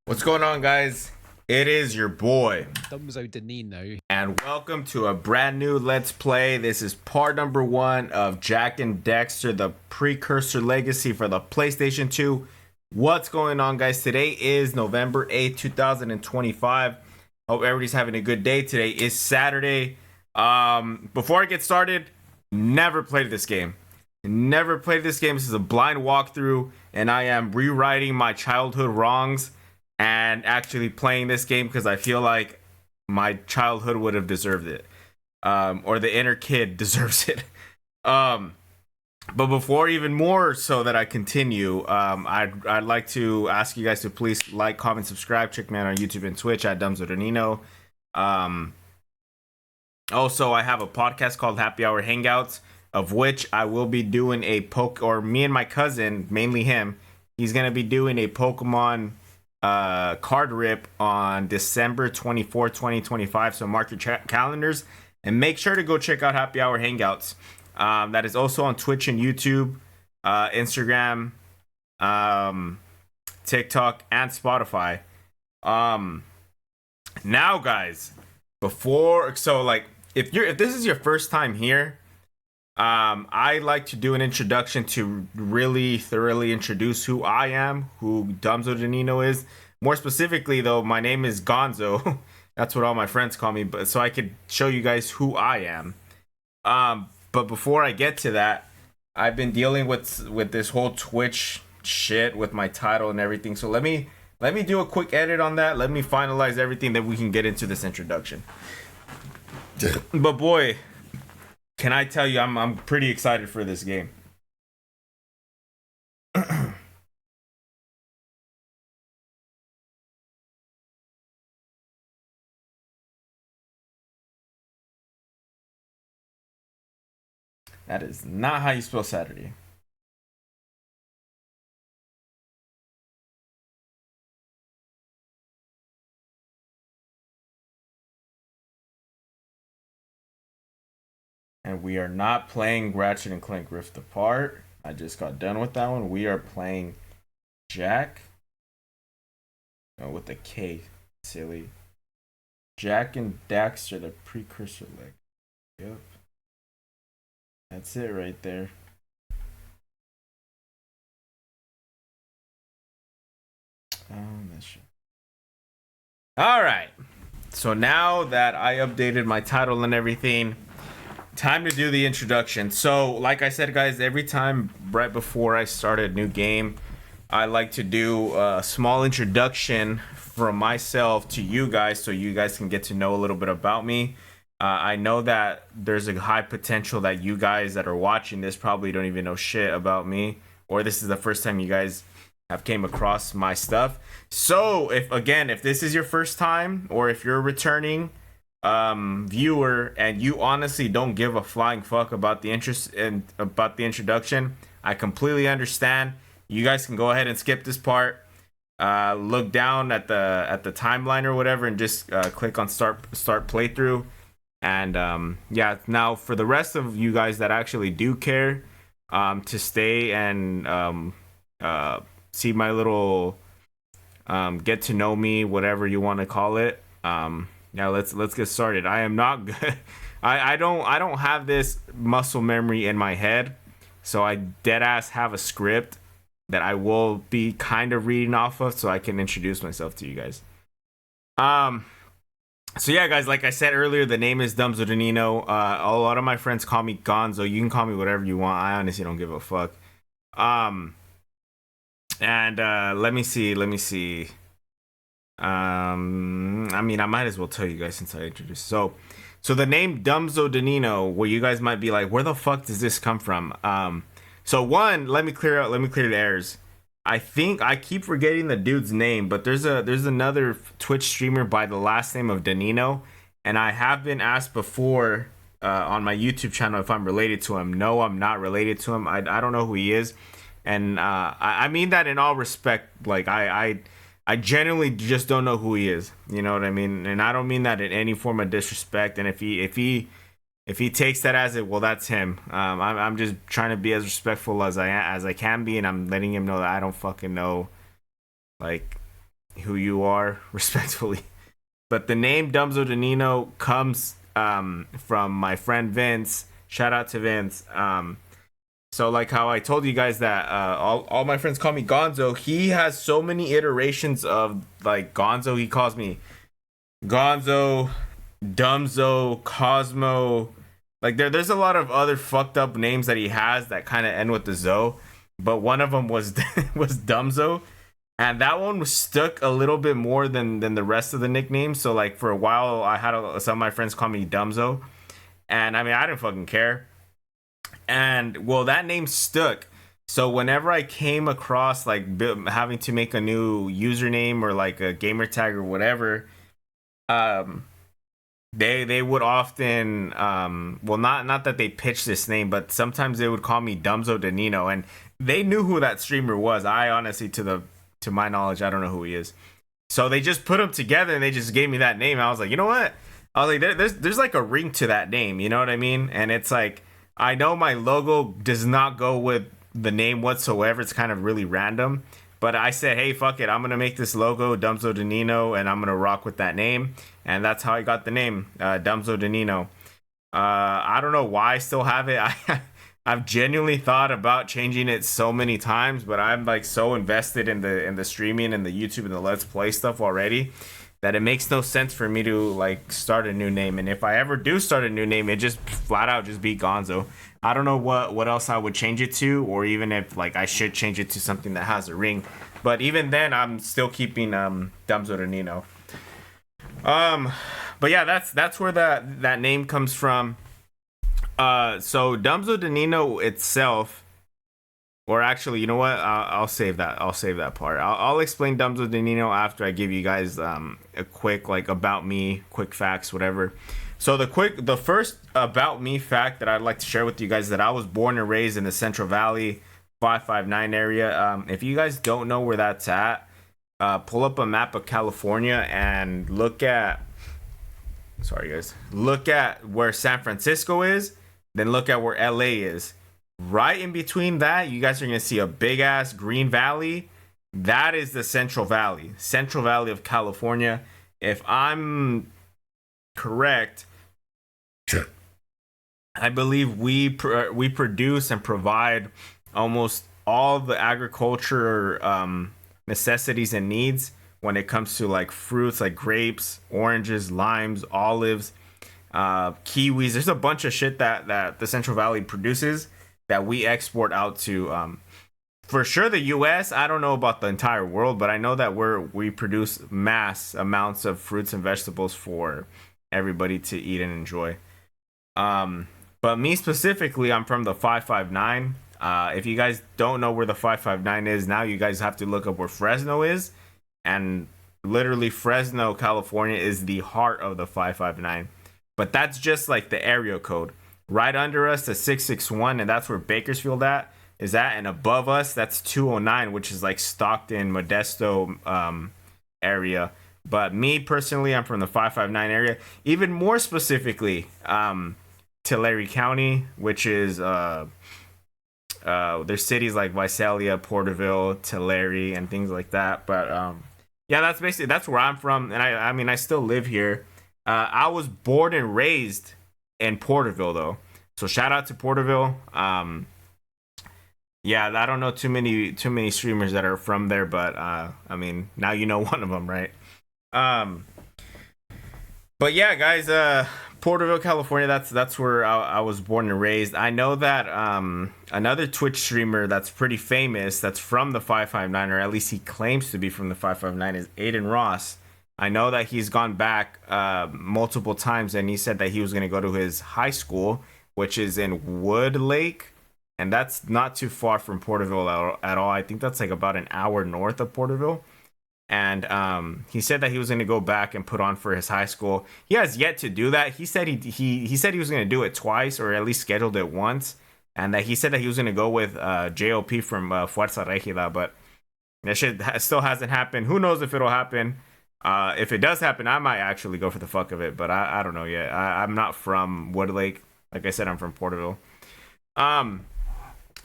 What's going on, guys? It is your boy Dumzo Danino, and welcome to a brand new Let's Play. This is part number 1 of Jak and Daxter, the Precursor Legacy for the PlayStation 2. What's going on, guys? Today is November 8th, 2025. Hope everybody's having a good day. Today is Saturday. Before I get started, never played this game. Never played this game. This is a blind walkthrough, and I am rewriting my childhood wrongs and actually playing this game because I feel like my childhood would have deserved it, or the inner kid deserves it. But before even more so that I continue, I'd like to ask you guys to please like, comment, subscribe. Check me out on YouTube and Twitch at Dumzo Danino. Also, I have a podcast called Happy Hour Hangouts, of which I will be doing me and my cousin, mainly him, he's gonna be doing a Pokemon card rip on December 24th, 2025. So mark your calendars and make sure to go check out Happy Hour Hangouts. That is also on Twitch and YouTube, Instagram, TikTok, and Spotify. Now, guys, if this is your first time here, I like to do an introduction to really thoroughly introduce who I am, who Dumzo Danino is. More specifically, though, my name is Gonzo. That's what all my friends call me, but so I could show you guys who I am. But before I get to that, I've been dealing with this whole Twitch shit with my title and everything. So let me do a quick edit on that. Let me finalize everything, that we can get into this introduction. But boy, can I tell you, I'm pretty excited for this game. That is not how you spell Saturday. And we are not playing Ratchet and Clank Rift Apart. I just got done with that one. We are playing Jak. Oh, with the K. Silly. Jak and Daxter, the Precursor leg. Yep. That's it right there. That's shit. Alright. So now that I updated my title and everything, time to do the introduction. So, like I said, guys, every time right before I start a new game, I like to do a small introduction from myself to you guys so you guys can get to know a little bit about me. I know that there's a high potential that you guys that are watching this probably don't even know shit about me, or this is the first time you guys have came across my stuff. So, if this is your first time, or if you're a returning viewer and you honestly don't give a flying fuck about the interest and about the introduction, I completely understand. You guys can go ahead and skip this part. Look down at the timeline or whatever and just click on start playthrough. And yeah, now for the rest of you guys that actually do care to stay and see my little get to know me, whatever you want to call it. Now let's get started. I am not good. I don't have this muscle memory in my head, so I dead ass have a script that I will be kind of reading off of so I can introduce myself to you guys. So yeah, guys, like I said earlier, the name is Dumzo Danino. A lot of my friends call me Gonzo. You can call me whatever you want. I honestly don't give a fuck. And let me see. I mean, I might as well tell you guys since I introduced. So the name Dumzo Danino, well, you guys might be like, where the fuck does this come from? So one, let me clear the airs. I think I keep forgetting the dude's name, but there's another Twitch streamer by the last name of Danino, and I have been asked before on my YouTube channel if I'm related to him. No, I'm not related to him. I don't know who he is, and I mean that in all respect. Like I genuinely just don't know who he is. You know what I mean? And I don't mean that in any form of disrespect. And if he takes that as it, well, that's him. I'm just trying to be as respectful as I can be, and I'm letting him know that I don't fucking know, like, who you are, respectfully. But the name Dumzo Danino comes from my friend Vince. Shout out to Vince. So like how I told you guys that all my friends call me Gonzo. He has so many iterations of like Gonzo. He calls me Gonzo, Dumzo, Cosmo. Like there's a lot of other fucked up names that he has that kind of end with the Zo. But one of them was was Dumzo. And that one was stuck a little bit more than the rest of the nicknames. So like for a while, I had some of my friends call me Dumzo, and I mean I didn't fucking care. And well, that name stuck. So whenever I came across like having to make a new username or like a gamer tag or whatever, um, they would often well not that they pitched this name, but sometimes they would call me Dumzo Danino, and they knew who that streamer was. I honestly, to my knowledge, I don't know who he is. So they just put them together and they just gave me that name. I was like, you know what? I was like, there's like a ring to that name. You know what I mean? And it's like, I know my logo does not go with the name whatsoever. It's kind of really random. But I said, hey, fuck it. I'm going to make this logo Dumzo Danino and I'm going to rock with that name. And that's how I got the name, Dumzo Danino. I don't know why I still have it. I've genuinely thought about changing it so many times, but I'm like so invested in the streaming and the YouTube and the Let's Play stuff already that it makes no sense for me to like start a new name. And if I ever do start a new name, it just flat out just be Gonzo. I don't know what else I would change it to, or even if like I should change it to something that has a ring. But even then, I'm still keeping Dumzo Danino. But yeah, that's where that name comes from. So Dumzo Danino itself, or actually, you know what? I'll save that. I'll save that part. I'll explain Dumzo Danino after I give you guys a quick like about me, quick facts, whatever. So the first about me fact that I'd like to share with you guys is that I was born and raised in the Central Valley 559 area. If you guys don't know where that's at, pull up a map of California and look at where San Francisco is. Then look at where LA is. Right in between that, you guys are going to see a big ass green valley. That is the Central Valley of California. If I'm correct, I believe we produce and provide almost all the agriculture necessities and needs when it comes to like fruits like grapes, oranges, limes, olives, kiwis. There's a bunch of shit that the Central Valley produces that we export out to for sure the US. I don't know about the entire world, but I know that we produce mass amounts of fruits and vegetables for everybody to eat and enjoy. But me specifically, I'm from the 559. If you guys don't know where the 559 is, now you guys have to look up where Fresno is. And literally Fresno, California is the heart of the 559. But that's just like the area code. Right under us, the 661, and that's where Bakersfield is at. And above us, that's 209, which is like Stockton, Modesto area. But me personally, I'm from the 559 area. Even more specifically, Tulare County, which is there's cities like Visalia, Porterville, Tulare, and things like that. But yeah, that's where I'm from, and I mean I still live here. I was born and raised in Porterville though, so shout out to Porterville. Yeah, I don't know too many streamers that are from there, but I mean now you know one of them, right? But yeah, guys, Porterville, California, that's where I was born and raised. I know that another Twitch streamer that's pretty famous, that's from the 559, or at least he claims to be from the 559, is Aiden Ross. I know that he's gone back multiple times, and he said that he was going to go to his high school, which is in Wood Lake, and that's not too far from Porterville at all. I think that's like about an hour north of Porterville. And he said that he was going to go back and put on for his high school. He has yet to do that. He said he said he was going to do it twice, or at least scheduled it once, and that he said that he was going to go with JOP from Fuerza Regida, but that shit still hasn't happened. Who knows if it'll happen? If it does happen, I might actually go for the fuck of it, but I don't know yet. I'm not from Wood Lake. Like I said, I'm from Porterville.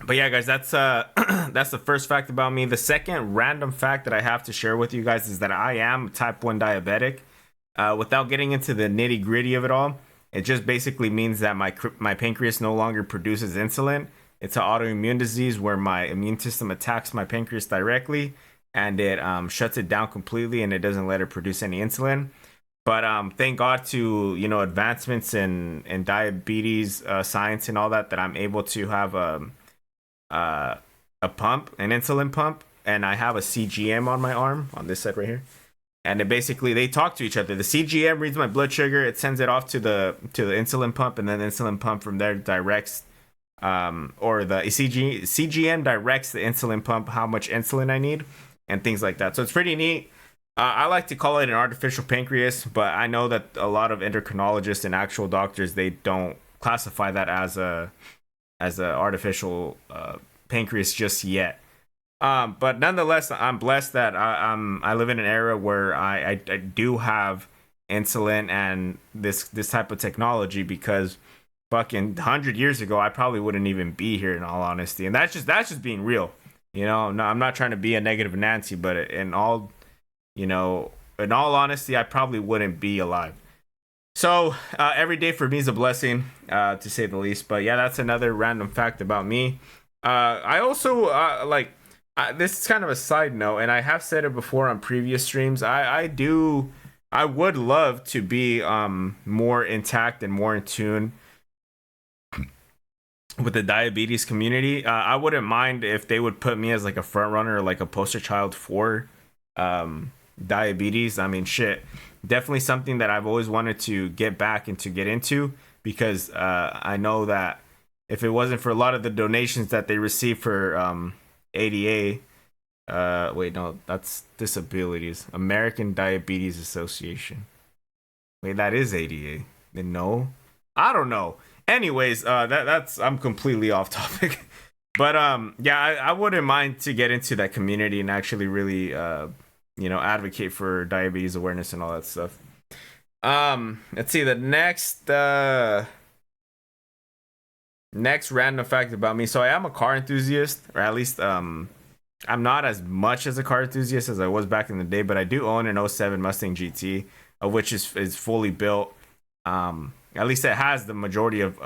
But yeah, guys, that's that's the first fact about me. The second random fact that I have to share with you guys is that I am type 1 diabetic. Without getting into the nitty gritty of it all, it just basically means that my pancreas no longer produces insulin. It's an autoimmune disease where my immune system attacks my pancreas directly, and it shuts it down completely, and it doesn't let it produce any insulin. But thank God to advancements in diabetes science and all that I'm able to have uh, a pump, an insulin pump, and I have a CGM on my arm on this side right here. And it basically they talk to each other. The CGM reads my blood sugar, it sends it off to the insulin pump, and then the insulin pump from there directs or the CGM directs the insulin pump how much insulin I need and things like that. So it's pretty neat. I like to call it an artificial pancreas, but I know that a lot of endocrinologists and actual doctors, they don't classify that as a artificial pancreas just yet. But nonetheless, I'm blessed that I live in an era where I do have insulin and this type of technology, because fucking 100 years ago I probably wouldn't even be here, in all honesty. And that's just being real. No, I'm not trying to be a negative Nancy, but in all honesty, I probably wouldn't be alive. So every day for me is a blessing, to say the least. But yeah, that's another random fact about me. I also this is kind of a side note, and I have said it before on previous streams. I would love to be more intact and more in tune with the diabetes community. I wouldn't mind if they would put me as like a front runner or like a poster child for diabetes. I mean, shit, definitely something that I've always wanted to get back and to get into, because I know that if it wasn't for a lot of the donations that they receive for ADA, wait, no, that's disabilities, American Diabetes Association. Wait, that is ADA. Then no, I don't know. Anyways, that's I'm completely off topic. But yeah, I wouldn't mind to get into that community and actually really advocate for diabetes awareness and all that stuff. Let's see the next random fact about me. So I am a car enthusiast, or at least I'm not as much as a car enthusiast as I was back in the day, but I do own an '07 Mustang GT, of which is fully built. At least it has the majority of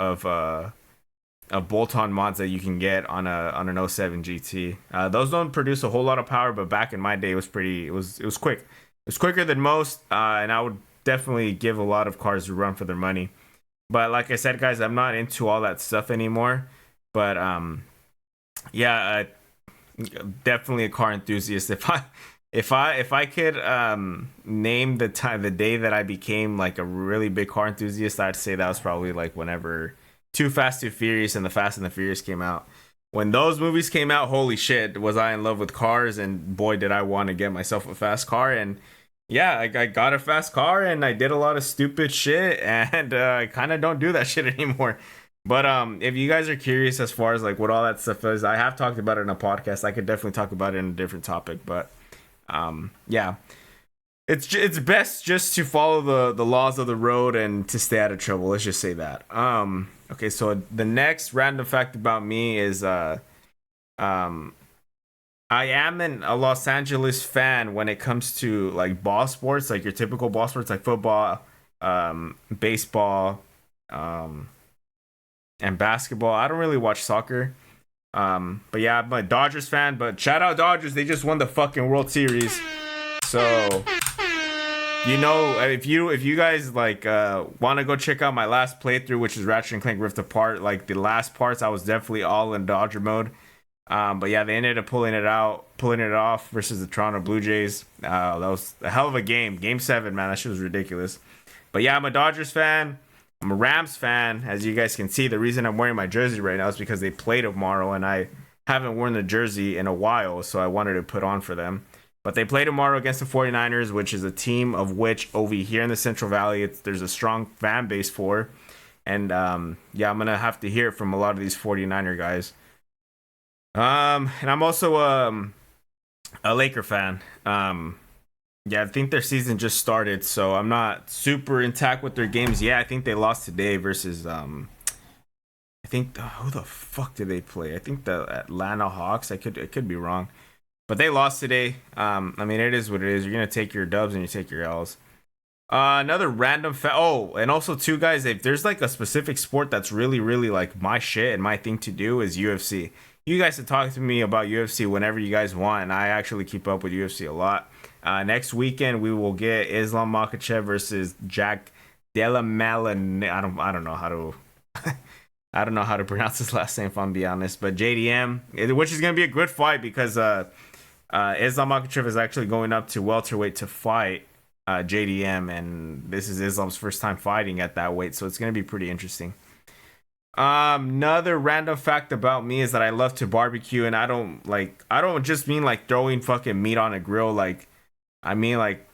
bolt-on mods that you can get on an '07 GT. Those don't produce a whole lot of power, but back in my day, it was quick. It was quicker than most, and I would definitely give a lot of cars a run for their money. But like I said, guys, I'm not into all that stuff anymore. But yeah, definitely a car enthusiast. If I could name the day that I became like a really big car enthusiast, I'd say that was probably like whenever Too Fast, Too Furious and The Fast and the Furious came out. When those movies came out, holy shit, was I in love with cars, and boy did I want to get myself a fast car. And yeah, I got a fast car, and I did a lot of stupid shit, and I kind of don't do that shit anymore. But if you guys are curious as far as like what all that stuff is, I have talked about it in a podcast. I could definitely talk about it in a different topic, but yeah, it's best just to follow the laws of the road and to stay out of trouble. Let's just say that. Okay, so the next random fact about me is I am a Los Angeles fan when it comes to like ball sports, like your typical ball sports like football, baseball, and basketball. I don't really watch soccer. But yeah, I'm a Dodgers fan, but shout out Dodgers, they just won the fucking World Series. So if you guys like want to go check out my last playthrough, which is Ratchet and Clank Rift Apart, like the last parts I was definitely all in Dodger mode. But yeah, they ended up pulling it off versus the Toronto Blue Jays. That was a hell of a game 7, man. That shit was ridiculous. But yeah, I'm a Dodgers fan. I'm a Rams fan. As you guys can see, the reason I'm wearing my jersey right now is because they play tomorrow, and I haven't worn the jersey in a while, so I wanted to put on for them. But they play tomorrow against the 49ers, which is a team of which over here in the Central Valley, there's a strong fan base for. And yeah, I'm going to have to hear it from a lot of these 49er guys. And I'm also a Laker fan. Yeah, I think their season just started, so I'm not super intact with their games. Yeah, I think they lost today versus I think who the fuck did they play? I think the Atlanta Hawks. I could be wrong, but they lost today. I mean, it is what it is. You're gonna take your dubs and you take your L's. Another random oh, and also too, guys, if there's like a specific sport that's really, really like my shit and my thing to do is UFC. You guys can talk to me about UFC whenever you guys want, and I actually keep up with UFC a lot. Next weekend we will get Islam Makhachev versus Jak Delamalin. I don't know how to I don't know how to pronounce his last name if I'm being honest, but JDM, which is gonna be a good fight because Islam Makhachev is actually going up to welterweight to fight JDM, and this is Islam's first time fighting at that weight, so it's gonna be pretty interesting. Another random fact about me is that I love to barbecue, and I don't just mean like throwing fucking meat on a grill. Like, I mean like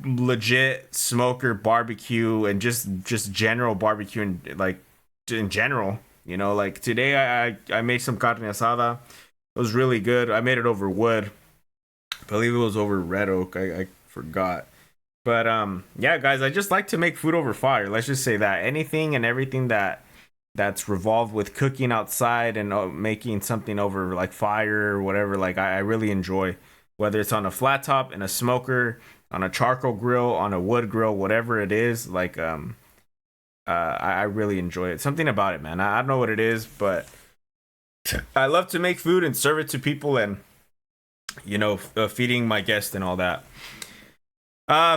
legit smoker barbecue and just general barbecue and like in general. You know, like today I made some carne asada. It was really good. I made it over wood. I believe it was over red oak. I forgot. But yeah, guys, I just like to make food over fire. Let's just say that anything and everything that's revolved with cooking outside and making something over like fire or whatever, like I really enjoy, whether it's on a flat top, in a smoker, on a charcoal grill, on a wood grill, whatever it is. Like I really enjoy it. Something about it, man. I don't know what it is, but I love to make food and serve it to people, and you know, feeding my guests and all that.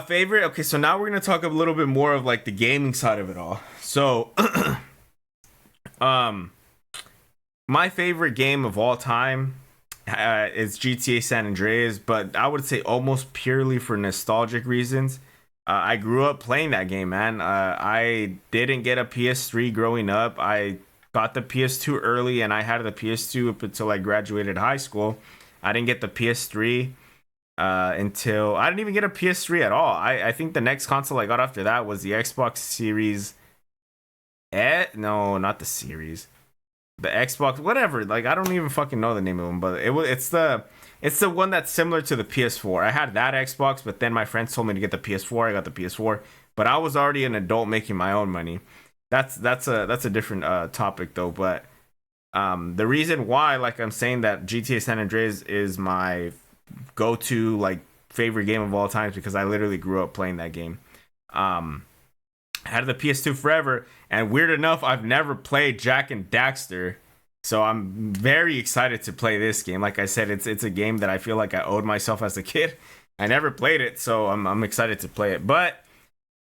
Favorite. Okay, so now we're gonna talk a little bit more of like the gaming side of it all. So my favorite game of all time is GTA San Andreas, but I would say almost purely for nostalgic reasons. I grew up playing that game, man. I didn't get a PS3 growing up. I got the PS2 early, and I had the PS2 up until I graduated high school. I didn't get the PS3 until I didn't even get a PS3 at all. I think the next console I got after that was the Xbox Series. No, not the Series. The Xbox, whatever. Like, I don't even fucking know the name of them, but it's the one that's similar to the PS4. I had that Xbox, but then my friends told me to get the PS4. I got the PS4, but I was already an adult making my own money. That's a different topic though. But the reason why, like I'm saying, that GTA San Andreas is my go-to like favorite game of all time is because I literally grew up playing that game. I had the PS2 forever, and weird enough, I've never played Jak and Daxter, so I'm very excited to play this game. Like I said, it's a game that I feel like I owed myself as a kid. I never played it, so I'm excited to play it. But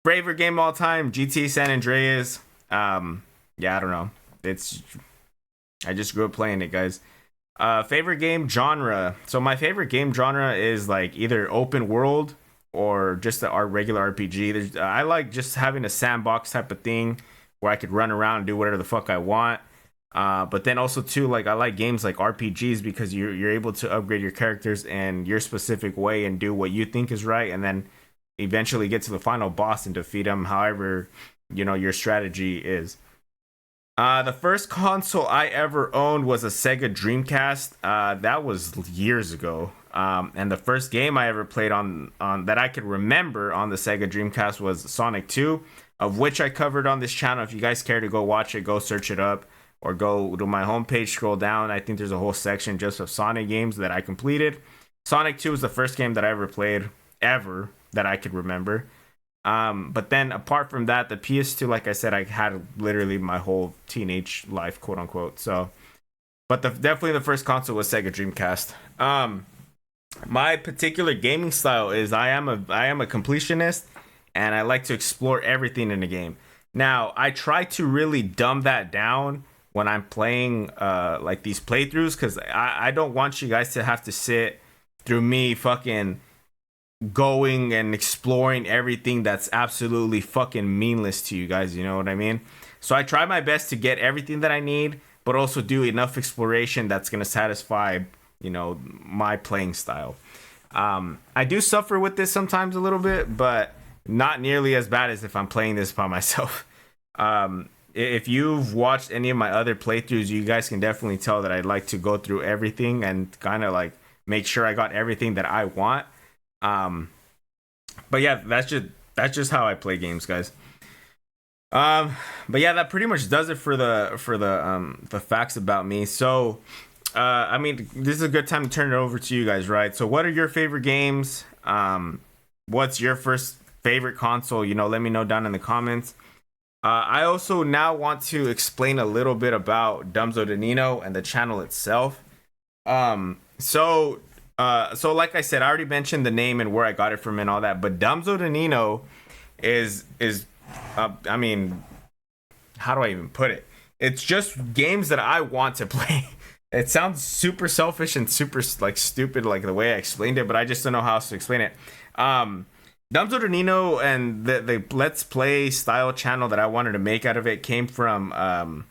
favorite game of all time, GTA San Andreas. Yeah, I don't know. I just grew up playing it, guys. Favorite game genre. So my favorite game genre is like either open world or just our regular RPG. I like just having a sandbox type of thing where I could run around and do whatever the fuck I want. But then also too, like I like games like RPGs because you're able to upgrade your characters in your specific way and do what you think is right, and then eventually get to the final boss and defeat him however, you know, your strategy is. The first console I ever owned was a Sega Dreamcast. That was years ago. And the first game I ever played on that I could remember on the Sega Dreamcast was Sonic 2, of which I covered on this channel. If you guys care to go watch it, go search it up, or go to my homepage, scroll down. I think there's a whole section just of Sonic games that I completed. Sonic 2 was the first game that I ever played, ever, that I could remember. But then apart from that, the PS2, like I said, I had literally my whole teenage life, quote unquote. So, but definitely the first console was Sega Dreamcast. My particular gaming style is I am a completionist, and I like to explore everything in the game. Now, I try to really dumb that down when I'm playing like these playthroughs, because I don't want you guys to have to sit through me fucking going and exploring everything that's absolutely fucking meaningless to you guys, you know what I mean? So I try my best to get everything that I need, but also do enough exploration that's going to satisfy, you know, my playing style. I do suffer with this sometimes a little bit, but not nearly as bad as if I'm playing this by myself. If you've watched any of my other playthroughs, you guys can definitely tell that I like to go through everything and kind of like make sure I got everything that I want. But yeah, that's just how I play games, guys. But yeah, that pretty much does it for the facts about me. So I mean, this is a good time to turn it over to you guys, right? So what are your favorite games? What's your first favorite console? You know, let me know down in the comments. I also now want to explain a little bit about Dumzo Danino and the channel itself. So like I said, I already mentioned the name and where I got it from and all that, but Dumzo Danino is I mean, how do I even put it? It's just games that I want to play. It sounds super selfish and super like stupid, like the way I explained it, but I just don't know how else to explain it. Dumzo Danino and the Let's Play style channel that I wanted to make out of it came from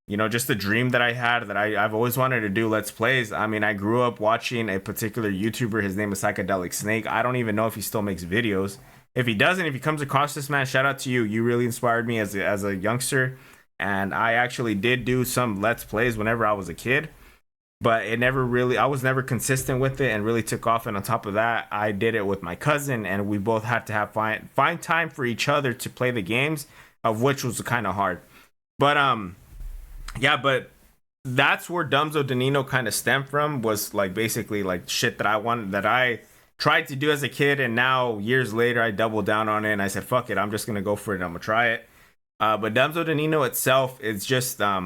you know, just a dream that I had that I've always wanted to do Let's Plays. I mean, I grew up watching a particular YouTuber. His name is Psychedelic Snake. I don't even know if he still makes videos. If he doesn't, if he comes across this, man, shout out to you. You really inspired me as a youngster. And I actually did do some Let's Plays whenever I was a kid. But it never really, I was never consistent with it and really took off. And on top of that, I did it with my cousin. And we both had to have find time for each other to play the games, of which was kind of hard. But yeah, but that's where Dumzo Danino kind of stemmed from, was like basically like shit that I wanted, that I tried to do as a kid, and now years later I doubled down on it and I said, fuck it, I'm just gonna go for it, I'm gonna try it. But Dumzo Danino itself is just I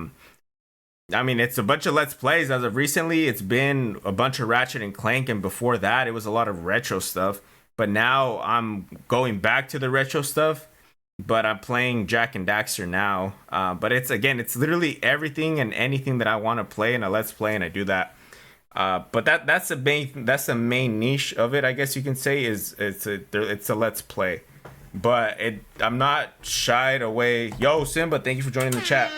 mean, it's a bunch of Let's Plays. As of recently, it's been a bunch of Ratchet and Clank, and before that it was a lot of retro stuff. But now I'm going back to the retro stuff, but I'm playing Jak and Daxter now. But it's, again, it's literally everything and anything that I want to play in a Let's Play, and I do that. But that's the main niche of it, I guess you can say, is it's a Let's Play. But I'm not shied away. Yo, Simba, thank you for joining the chat.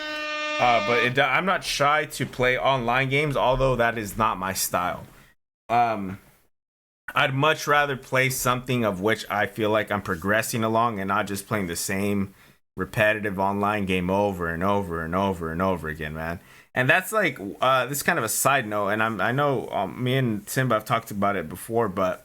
I'm not shy to play online games, although that is not my style. I'd much rather play something of which I feel like I'm progressing along, and not just playing the same repetitive online game over and over and over and over again, man. And that's like this is kind of a side note, and I know me and Simba have talked about it before, but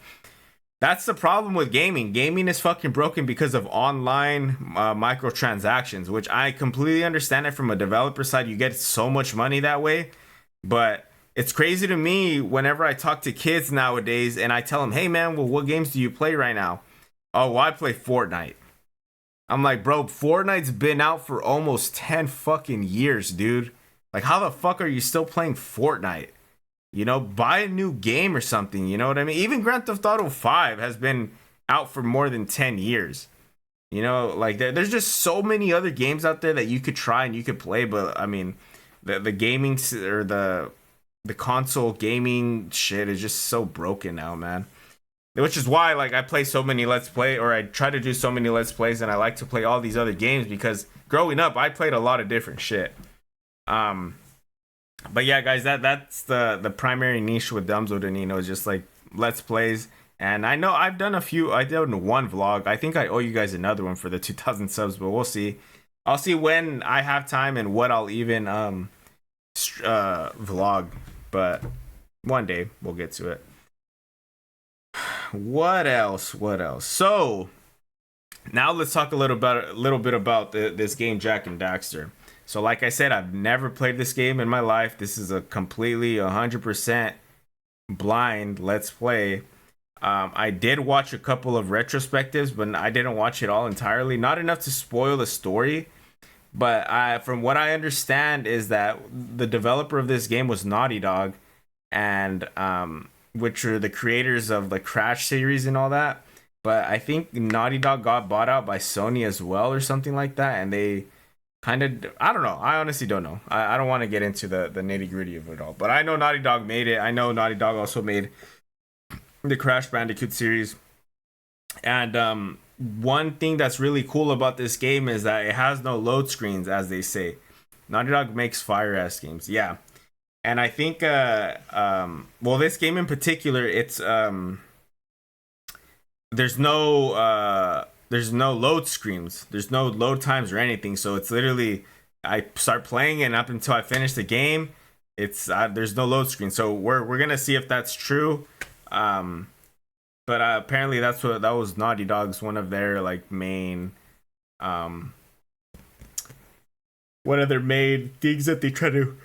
that's the problem with gaming. Gaming is fucking broken because of online microtransactions, which I completely understand it from a developer side. You get so much money that way, but it's crazy to me whenever I talk to kids nowadays and I tell them, hey man, well, what games do you play right now? Oh, well, I play Fortnite. I'm like, bro, Fortnite's been out for almost 10 fucking years, dude. Like, how the fuck are you still playing Fortnite? You know, buy a new game or something, you know what I mean? Even Grand Theft Auto 5 has been out for more than 10 years. You know, like, there's just so many other games out there that you could try and you could play, but I mean, the gaming or the console gaming shit is just so broken now, man. Which is why, like, I play so many Let's Play, or I try to do so many Let's Plays, and I like to play all these other games, because growing up, I played a lot of different shit. But yeah, guys, that's the primary niche with Dumzo Danino, is just like Let's Plays. And I know I've done one vlog. I think I owe you guys another one for the 2,000 subs, but we'll see. I'll see when I have time and what I'll even vlog. But one day we'll get to it. What else? So now let's talk a little bit about this game, Jak and Daxter. So like I said, I've never played this game in my life. This is a completely 100% blind Let's Play. I did watch a couple of retrospectives, but I didn't watch it all entirely. Not enough to spoil the story. But from what I understand is that the developer of this game was Naughty Dog, and which are the creators of the Crash series and all that. But I think Naughty Dog got bought out by Sony as well, or something like that, and they kind of, I don't know. I honestly don't know. I don't want to get into the nitty gritty of it all. But I know Naughty Dog made it. I know Naughty Dog also made the Crash Bandicoot series. And one thing that's really cool about this game is that it has no load screens, as they say. Naughty Dog makes fire-ass games. Yeah. And I think, well, this game in particular, it's, there's no load screens, there's no load times or anything, so it's literally, I start playing and up until I finish the game, it's there's no load screen. So we're gonna see if that's true. But apparently that was Naughty Dog's one of their like main one of their main things that they try to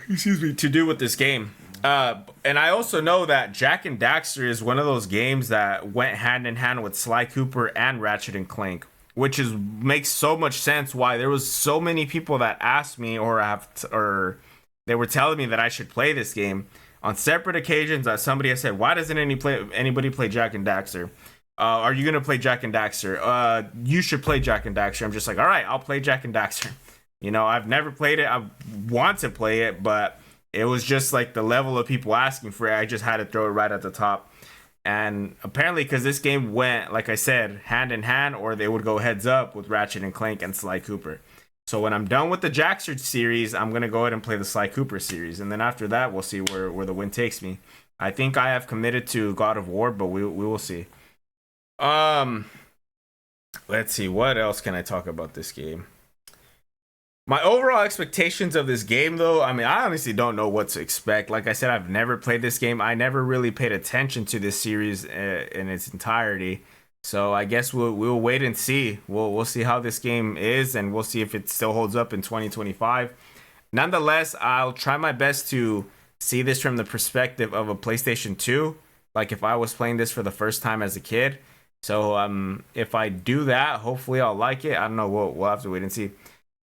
excuse me, to do with this game. And I also know that Jak and Daxter is one of those games that went hand in hand with Sly Cooper and Ratchet and Clank, which is makes so much sense why there was so many people that asked me or they were telling me that I should play this game on separate occasions. That somebody has said, "Why doesn't anybody play Jak and Daxter? Are you gonna play Jak and Daxter? You should play Jak and Daxter." I'm just like, all right, I'll play Jak and Daxter. You know, I've never played it. I want to play it, but it was just like the level of people asking for it. I just had to throw it right at the top. And apparently, because this game went, like I said, hand in hand, or they would go heads up with Ratchet and Clank and Sly Cooper. So when I'm done with the Jackster series, I'm going to go ahead and play the Sly Cooper series. And then after that, we'll see where the wind takes me. I think I have committed to God of War, but we will see. Let's see. What else can I talk about this game? My overall expectations of this game, though, I mean, I honestly don't know what to expect. Like I said, I've never played this game. I never really paid attention to this series in its entirety. So I guess we'll wait and see. We'll see how this game is, and we'll see if it still holds up in 2025. Nonetheless, I'll try my best to see this from the perspective of a PlayStation 2, like if I was playing this for the first time as a kid. So if I do that, hopefully I'll like it. I don't know. We'll have to wait and see.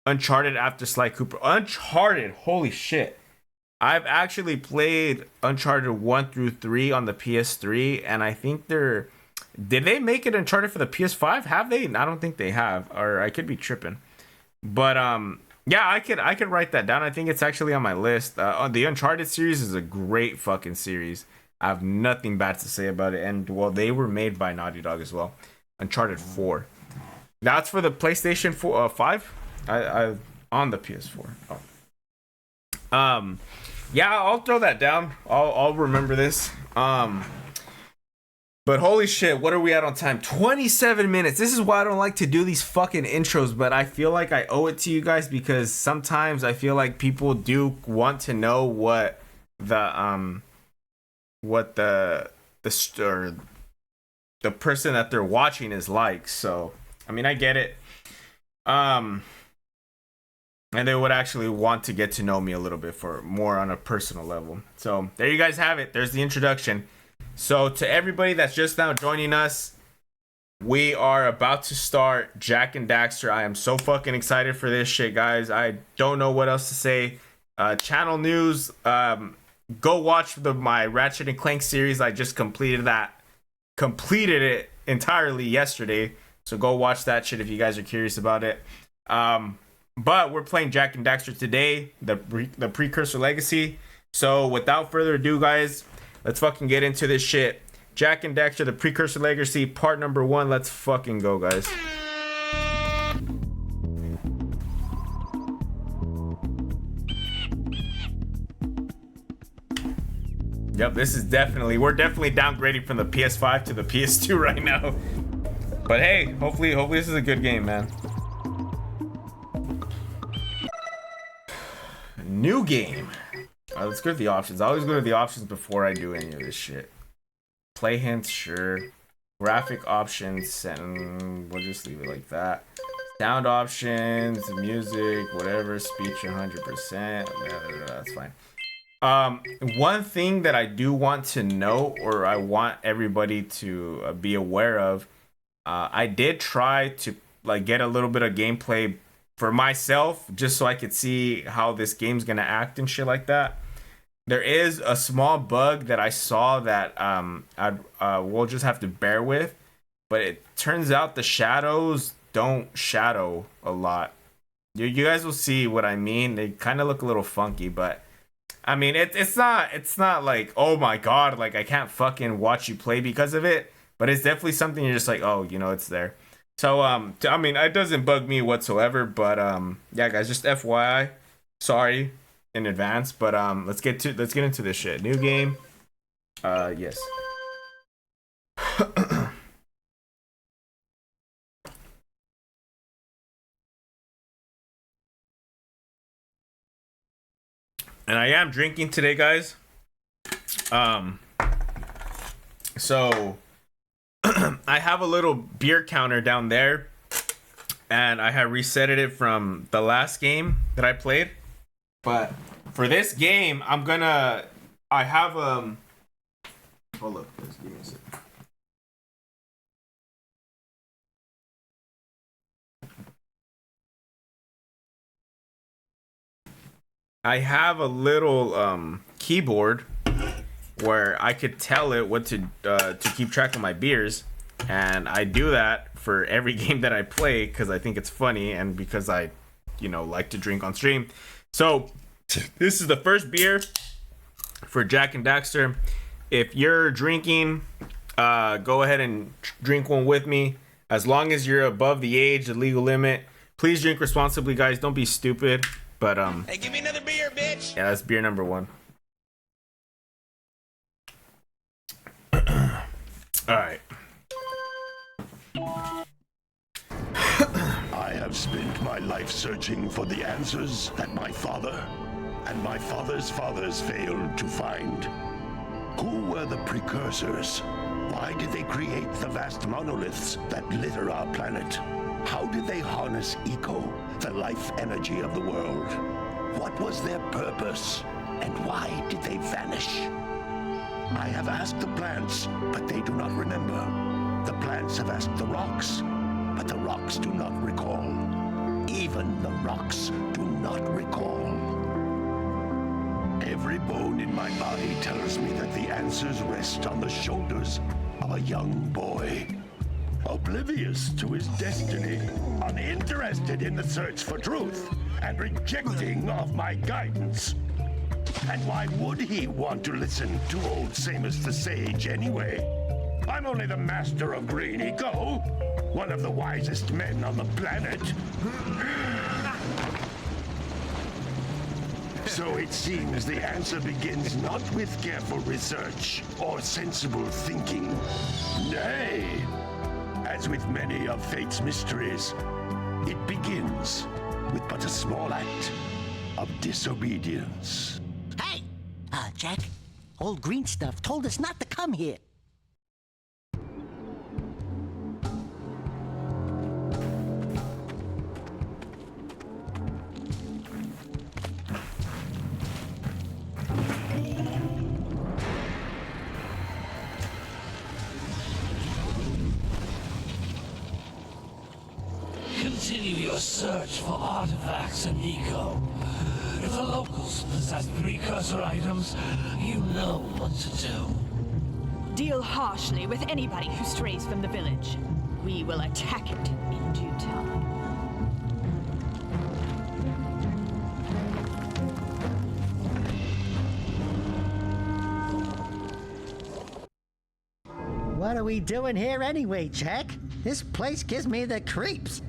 Uncharted after Sly Cooper. Uncharted, holy shit. I've actually played Uncharted 1 through 3 on the PS3, and I think did they make it Uncharted for the PS5? Have they? I don't think they have, or I could be tripping. But yeah, I could write that down. I think it's actually on my list. The Uncharted series is a great fucking series. I have nothing bad to say about it, and well, they were made by Naughty Dog as well. Uncharted 4. That's for the PlayStation 5. I on the PS4. Oh. Yeah, I'll throw that down. I'll remember this. But holy shit, what are we at on time? 27 minutes. This is why I don't like to do these fucking intros, but I feel like I owe it to you guys because sometimes I feel like people do want to know what the person that they're watching is like. So, I mean, I get it. And they would actually want to get to know me a little bit for more on a personal level. So there you guys have it. There's the introduction. So to everybody that's just now joining us, we are about to start Jak and Daxter. I am so fucking excited for this shit, guys. I don't know what else to say. Channel news. Go watch my Ratchet and Clank series. I just completed it entirely yesterday. So go watch that shit if you guys are curious about it. But we're playing Jak and Daxter today, the Precursor Legacy. So without further ado, guys, let's fucking get into this shit. Jak and Daxter, the Precursor Legacy, part number 1. Let's fucking go, guys. Yep, we're definitely downgrading from the PS5 to the PS2 right now. But hey, hopefully this is a good game, man. New game. All right, let's go to the options. I always go to the options before I do any of this shit. Play hints, sure. Graphic options, and we'll just leave it like that. Sound options, music, whatever, speech 100%. That's fine. One thing that I do want to know, or I want everybody to be aware of, I did try to like get a little bit of gameplay for myself, just so I could see how this game's gonna act and shit like that. There is a small bug that I saw that we'll just have to bear with, but it turns out the shadows don't shadow a lot. You guys will see what I mean. They kind of look a little funky, but I mean it's not like, oh my god, like I can't fucking watch you play because of it, but it's definitely something you're just like, oh, you know, it's there. So, I mean, it doesn't bug me whatsoever, but, yeah, guys, just FYI, sorry in advance, but, let's get into this shit. New game. Yes. And I am drinking today, guys. So I have a little beer counter down there, and I had resetted it from the last game that I played. But for this game, I have hold up, just give me a second. I have a little keyboard where I could tell it what to keep track of my beers, and I do that for every game that I play because I think it's funny and because I, like to drink on stream. So this is the first beer for Jak and Daxter. If you're drinking, go ahead and drink one with me. As long as you're above the legal limit, please drink responsibly, guys. Don't be stupid. But hey, give me another beer, bitch. Yeah, that's beer number 1. All right. I have spent my life searching for the answers that my father and my father's fathers failed to find. Who were the precursors? Why did they create the vast monoliths that litter our planet? How did they harness eco, the life energy of the world? What was their purpose? And why did they vanish? I have asked the plants, but they do not remember. The plants have asked the rocks, but the rocks do not recall. Even the rocks do not recall. Every bone in my body tells me that the answers rest on the shoulders of a young boy. Oblivious to his destiny, uninterested in the search for truth, and rejecting of my guidance. And why would he want to listen to old Samus the Sage anyway? I'm only the master of green eco, one of the wisest men on the planet. So it seems the answer begins not with careful research or sensible thinking. Nay, as with many of fate's mysteries, it begins with but a small act of disobedience. Hey! Jak, old green stuff told us not to come here. Continue your search for artifacts and eco. If the locals possess precursor items, you know what to do. Deal harshly with anybody who strays from the village. We will attack it in due time. What are we doing here anyway, Jak? This place gives me the creeps.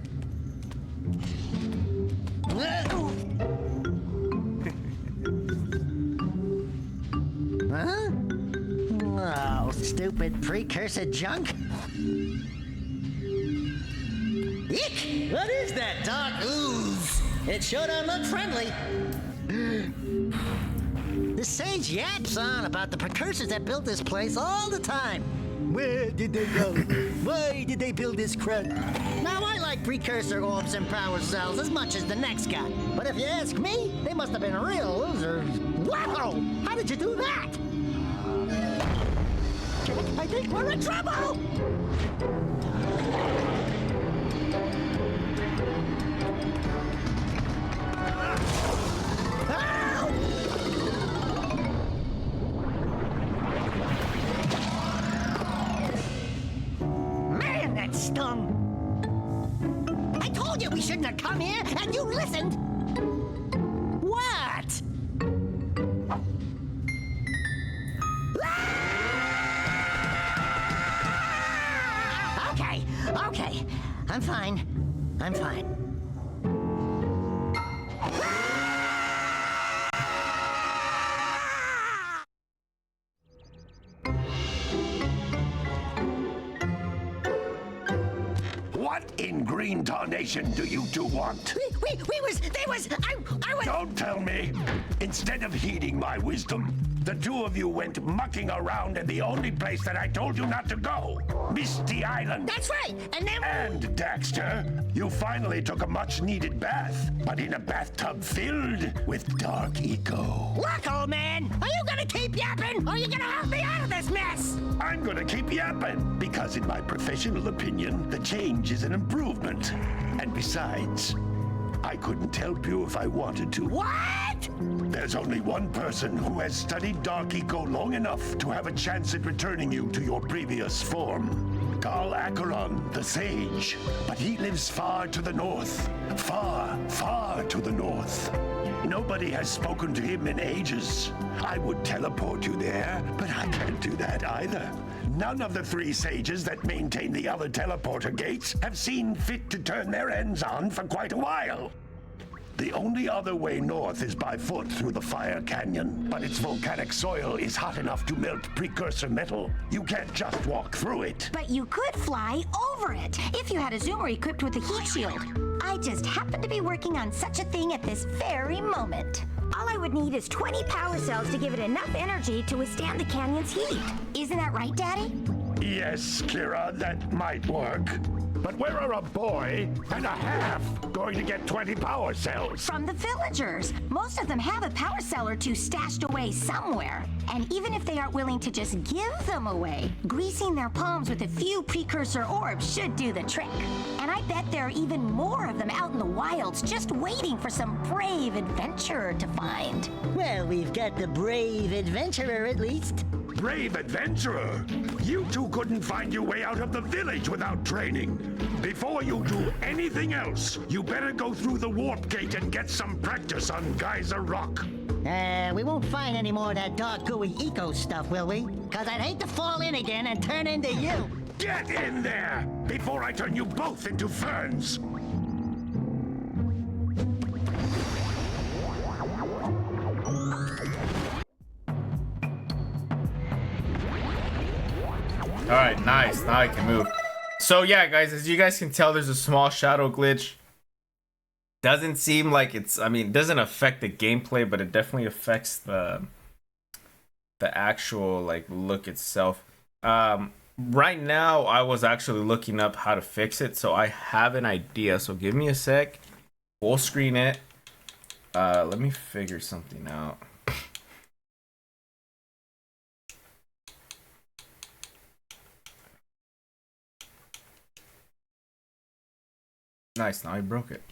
Huh? Oh, stupid precursor junk. Eek! What is that dark ooze? It sure don't look friendly. The sage yaps on about the precursors that built this place all the time. Where did they go? Why did they build this crap? Now, I like precursor orbs and power cells as much as the next guy. But if you ask me, they must have been real losers. Wow! How did you do that? I think we're in trouble! Man, that stung! I told you we shouldn't have come here, and you listened! What? Okay. I'm fine. What in green tarnation do you two want? I was... Don't tell me! Instead of heeding my wisdom, The two of you went mucking around in the only place that I told you not to go, Misty Island. That's right. And then And, Daxter, you finally took a much-needed bath, but in a bathtub filled with dark eco. look, old man. Are you gonna keep yapping, or are you gonna help me out of this mess? I'm gonna keep yapping, because in my professional opinion, the change is an improvement. And besides, I couldn't help you if I wanted to. What? There's only one person who has studied Dark Eco long enough to have a chance at returning you to your previous form. Carl Acheron, the Sage. But he lives far to the north. Far, far to the north. Nobody has spoken to him in ages. I would teleport you there, but I can't do that either. None of the three sages that maintain the other teleporter gates have seen fit to turn their ends on for quite a while. The only other way north is by foot through the Fire Canyon, but its volcanic soil is hot enough to melt precursor metal. You can't just walk through it. But you could fly over it if you had a zoomer equipped with a heat shield. I just happen to be working on such a thing at this very moment. All I would need is 20 power cells to give it enough energy to withstand the canyon's heat. Isn't that right, Daddy? Yes, Kira, that might work. But where are a boy and a half going to get 20 power cells? From the villagers. Most of them have a power cell or two stashed away somewhere. And even if they aren't willing to just give them away, greasing their palms with a few precursor orbs should do the trick. And I bet there are even more of them out in the wilds just waiting for some brave adventurer to find. Well, we've got the brave adventurer at least. Brave adventurer! You two couldn't find your way out of the village without training. Before you do anything else, you better go through the warp gate and get some practice on Geyser Rock. We won't find any more of that dark gooey eco stuff, will we? Cause I'd hate to fall in again and turn into you. Get in there before I turn you both into ferns. All right, nice. Now I can move. So yeah, guys, as you guys can tell, there's a small shadow glitch. Doesn't seem like it's, I mean, it doesn't affect the gameplay, but it definitely affects the actual like look itself. Right now, I was actually looking up how to fix it, so I have an idea. So give me a sec. Full screen it. Let me figure something out. Nice, now I broke it.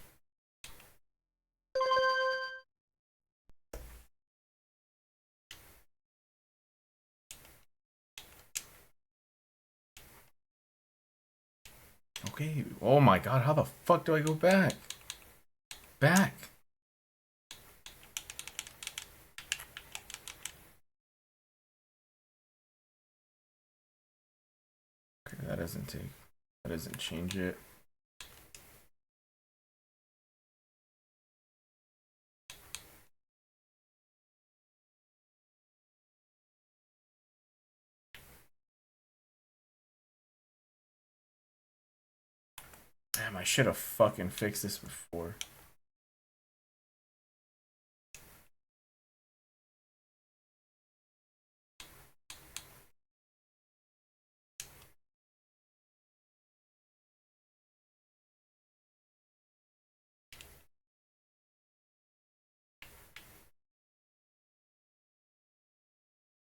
Okay, oh my god, how the fuck do I go back? Back. Okay, that doesn't change it. Damn, I should have fucking fixed this before.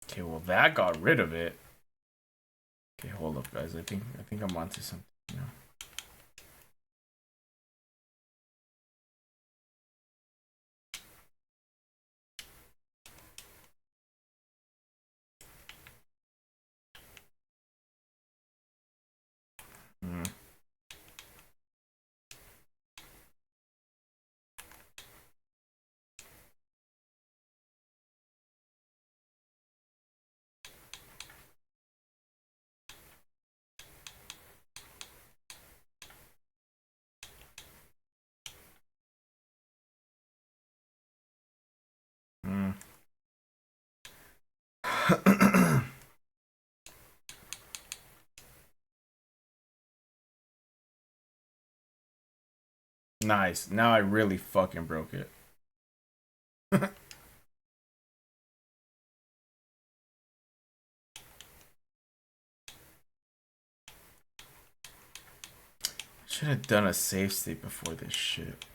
Okay, well that got rid of it. Okay, hold up, guys. I think I'm onto something now. Nice. Now I really fucking broke it. Should have done a save state before this shit.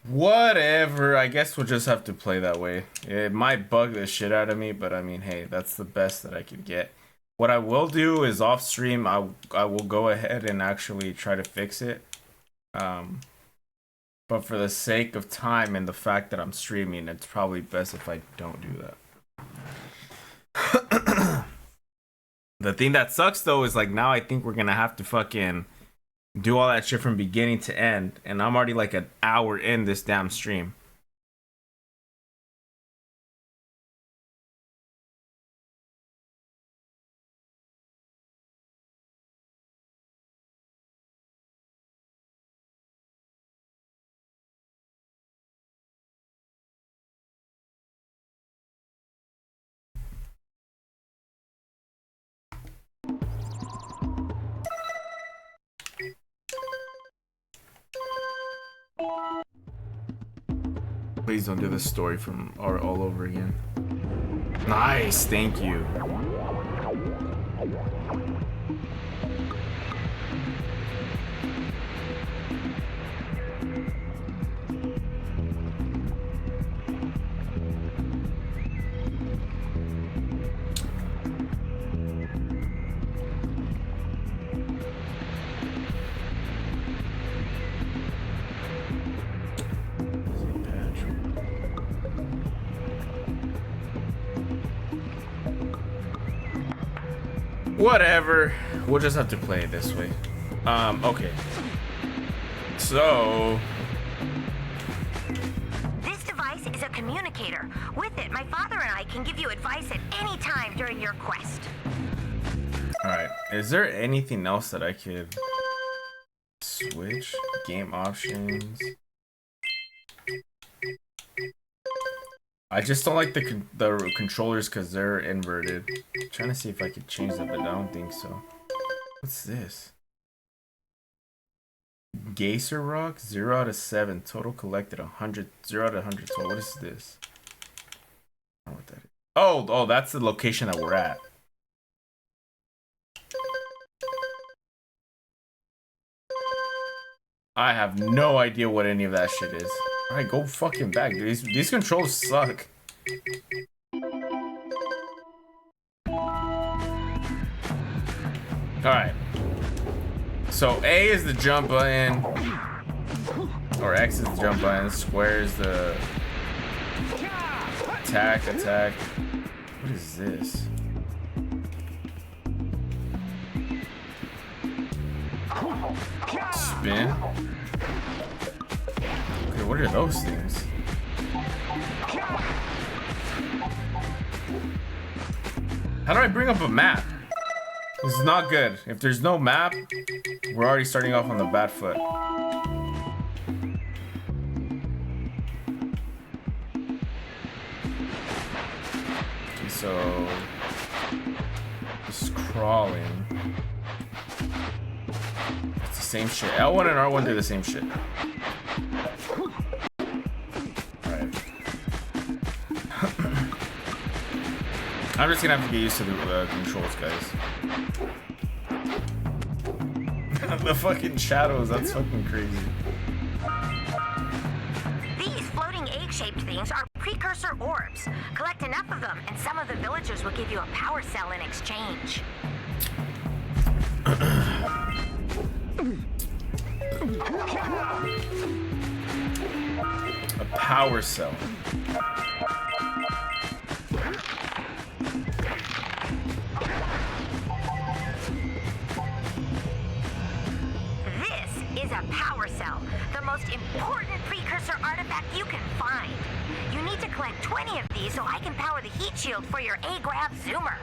Whatever, I guess we'll just have to play that way. It might bug the shit out of me, but I mean, hey, that's the best that I could get. What I will do is off stream, I will go ahead and actually try to fix it. But for the sake of time and the fact that I'm streaming, it's probably best if I don't do that. The thing that sucks though is like now I think we're gonna have to fucking do all that shit from beginning to end, and I'm already like an hour in this damn stream. Please don't do the story from all over again. Nice, thank you. Whatever, we'll just have to play it this way. Okay. So This device is a communicator. With it, my father and I can give you advice at any time during your quest. alright, is there anything else that I could switch? Game options. I just don't like the controllers because they're inverted. I'm trying to see if I could change that, but I don't think so. What's this? Geyser Rock, 0 out of 7. Total collected 100. 0 out of 100 total. What is this? I don't know what that is. Oh, that's the location that we're at. I have no idea what any of that shit is. Alright, go fucking back, dude. These controls suck. Alright. So A is the jump button. Or X is the jump button. Square is the attack. What is this? Spin? Okay, what are those things? How do I bring up a map? This is not good. If there's no map, we're already starting off on the bad foot. Okay, so just crawling. It's the same shit. L1 and R1 do the same shit. I'm just gonna have to get used to the controls, guys. The fucking shadows, that's fucking crazy. These floating egg-shaped things are precursor orbs. Collect enough of them, and some of the villagers will give you a power cell in exchange. A power cell. A power cell, the most important precursor artifact you can find. You need to collect 20 of these so I can power the heat shield for your A-Grav zoomer.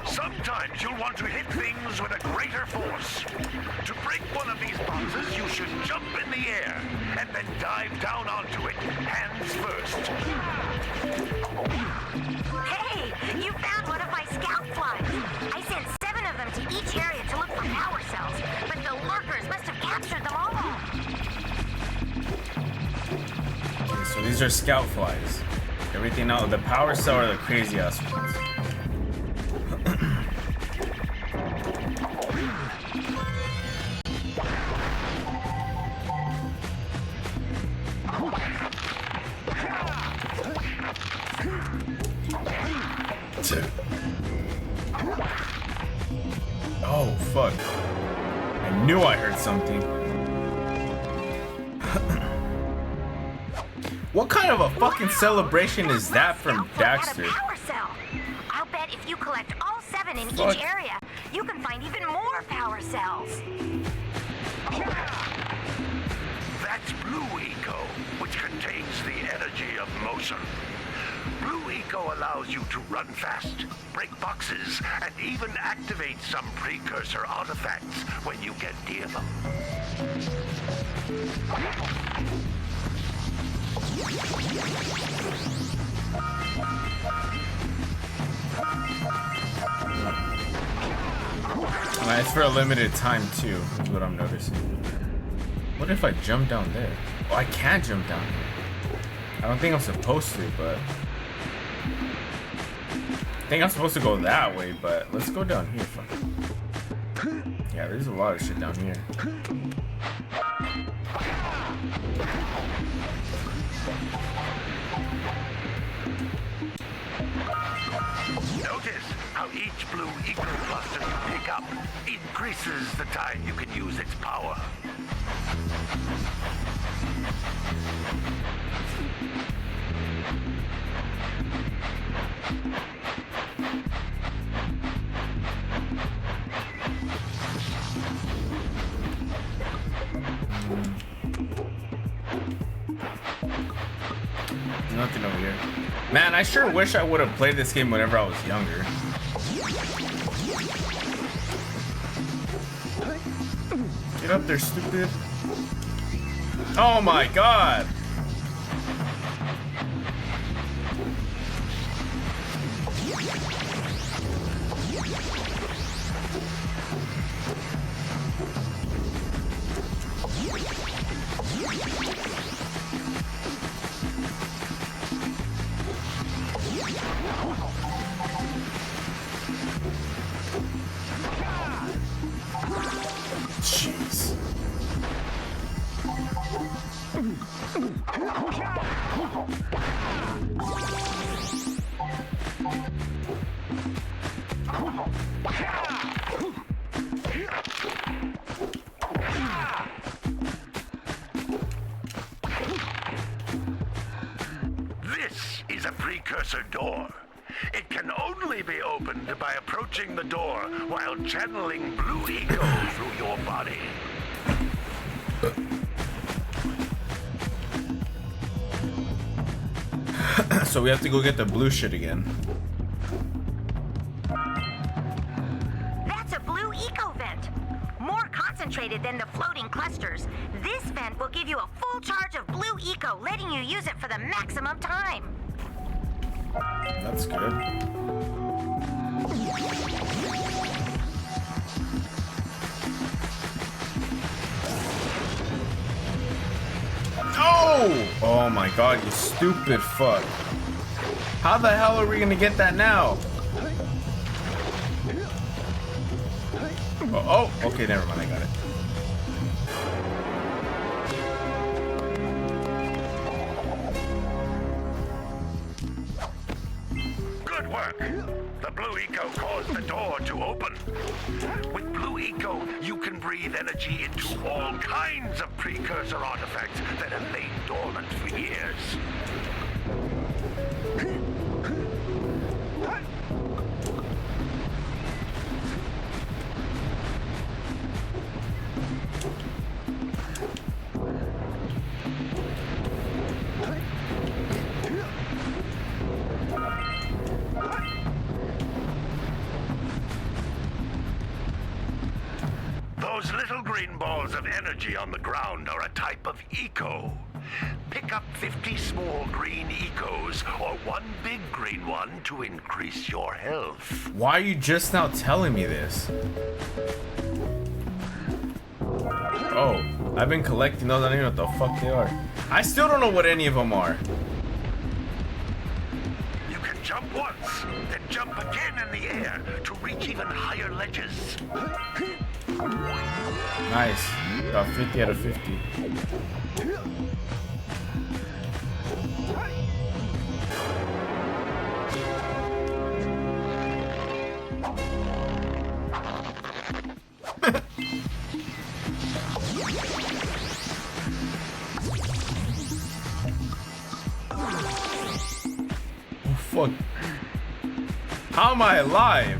Sometimes you'll want to hit things with a greater force. To break one of these boxes, you should jump in the air and then dive down onto it, hands first. Hey, you found one of my scout flies. I sent 7 of them to each area to look for power cells, but the lurkers must have captured them all. Okay, so these are scout flies. Everything else, the power cell are the crazy ass ones. Oh, fuck. I knew I heard something. What kind of a fucking celebration is that from Daxter? Power cell. I'll bet if you collect all 7 in Fuck. each area, you can find even more power cells. That's Blue Eco, which contains the energy of motion. Blue Eco allows you to run fast, break boxes, and even activate some precursor artifacts when you get near them. It's for a limited time too, is what I'm noticing. What if I jump down there? Oh, I can't jump down there. I don't think I'm supposed to, but I think I'm supposed to go that way, but let's go down here. Fuck. Yeah, there's a lot of shit down here. Notice how each Blue Eco cluster you pick up increases the time you can use its power. Nothing over here. Man, I sure wish I would have played this game whenever I was younger. Get up there, stupid. Oh my god. Jeez. This is a precursor door. It can only be opened by approaching the door while channeling Blue Eco through your body. So we have to go get the blue shit again. That's a Blue Eco vent. More concentrated than the floating clusters. This vent will give you a full charge of Blue Eco, letting you use it for the maximum time. That's good. Oh! Oh my god, you stupid fuck. How the hell are we gonna get that now? Oh, okay, never mind, I got it. Good work. The Blue Eco caused the door to open. With Blue Eco, you can breathe energy into all kinds of precursor artifacts that have lain dormant for years. Those little green balls of energy on the ground are a type of eco. Pick up 50 small green ecos or one big green one to increase your health. Why are you just now telling me this? Oh, I've been collecting those. I don't even know what the fuck they are. I still don't know what any of them are. You can jump once, then jump again in the air to reach even higher ledges. Nice. Got 50 out of 50. Oh, fuck. How am I alive?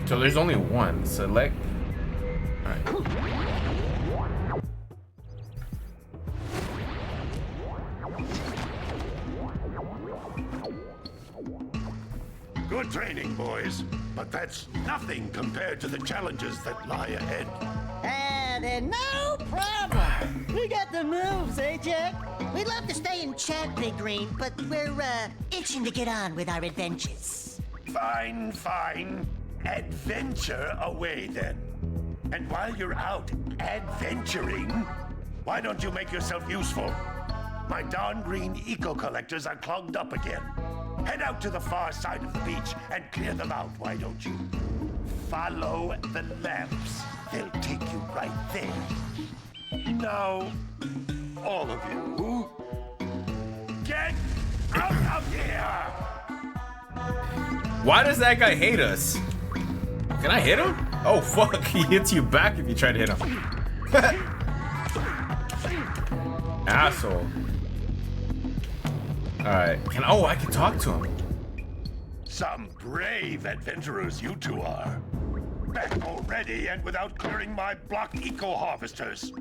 So there's only one. Select. Alright. Good training, boys, but that's nothing compared to the challenges that lie ahead. And no problem. We got the moves, eh, Jak? We'd love to stay in chat, Big Green, but we're itching to get on with our adventures. Fine, fine. Adventure away then. And while you're out adventuring, why don't you make yourself useful? My darn green eco collectors are clogged up again. Head out to the far side of the beach and clear them out, why don't you? Follow the lamps. They'll take you right there. Now, all of you, get out of here! Why does that guy hate us? Can I hit him? Oh fuck, he hits you back if you try to hit him. Asshole. Alright, I can talk to him. Some brave adventurers you two are. Back already and without clearing my block eco harvesters.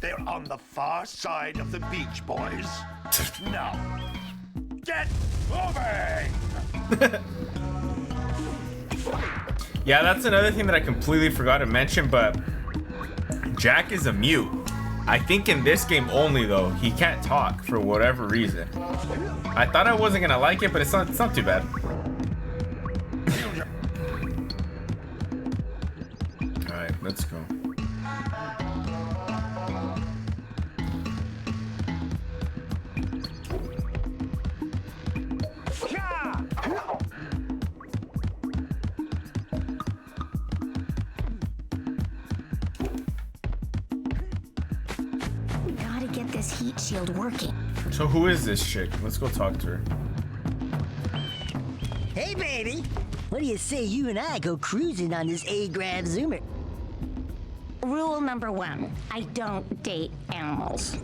They're on the far side of the beach, boys. Now, get moving! Yeah, that's another thing that I completely forgot to mention, but Jak is a mute. I think in this game only though, he can't talk for whatever reason. I thought I wasn't gonna like it, but it's not too bad. Alright, let's go. Gotta get this heat shield working. So who is this chick? Let's go talk to her. Hey, baby. What do you say you and I go cruising on this A-Grav Zoomer? Rule number 1, I don't date animals.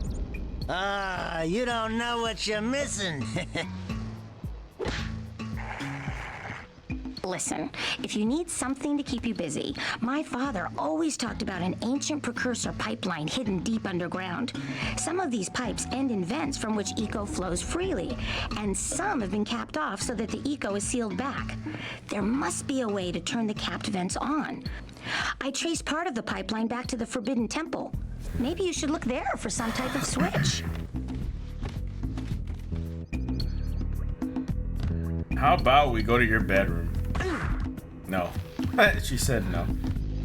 Ah, you don't know what you're missing. Listen, if you need something to keep you busy, my father always talked about an ancient precursor pipeline hidden deep underground. Some of these pipes end in vents from which eco flows freely, and some have been capped off so that the eco is sealed back. There must be a way to turn the capped vents on. I traced part of the pipeline back to the Forbidden Temple. Maybe you should look there for some type of switch. How about we go to your bedroom? No. She said no.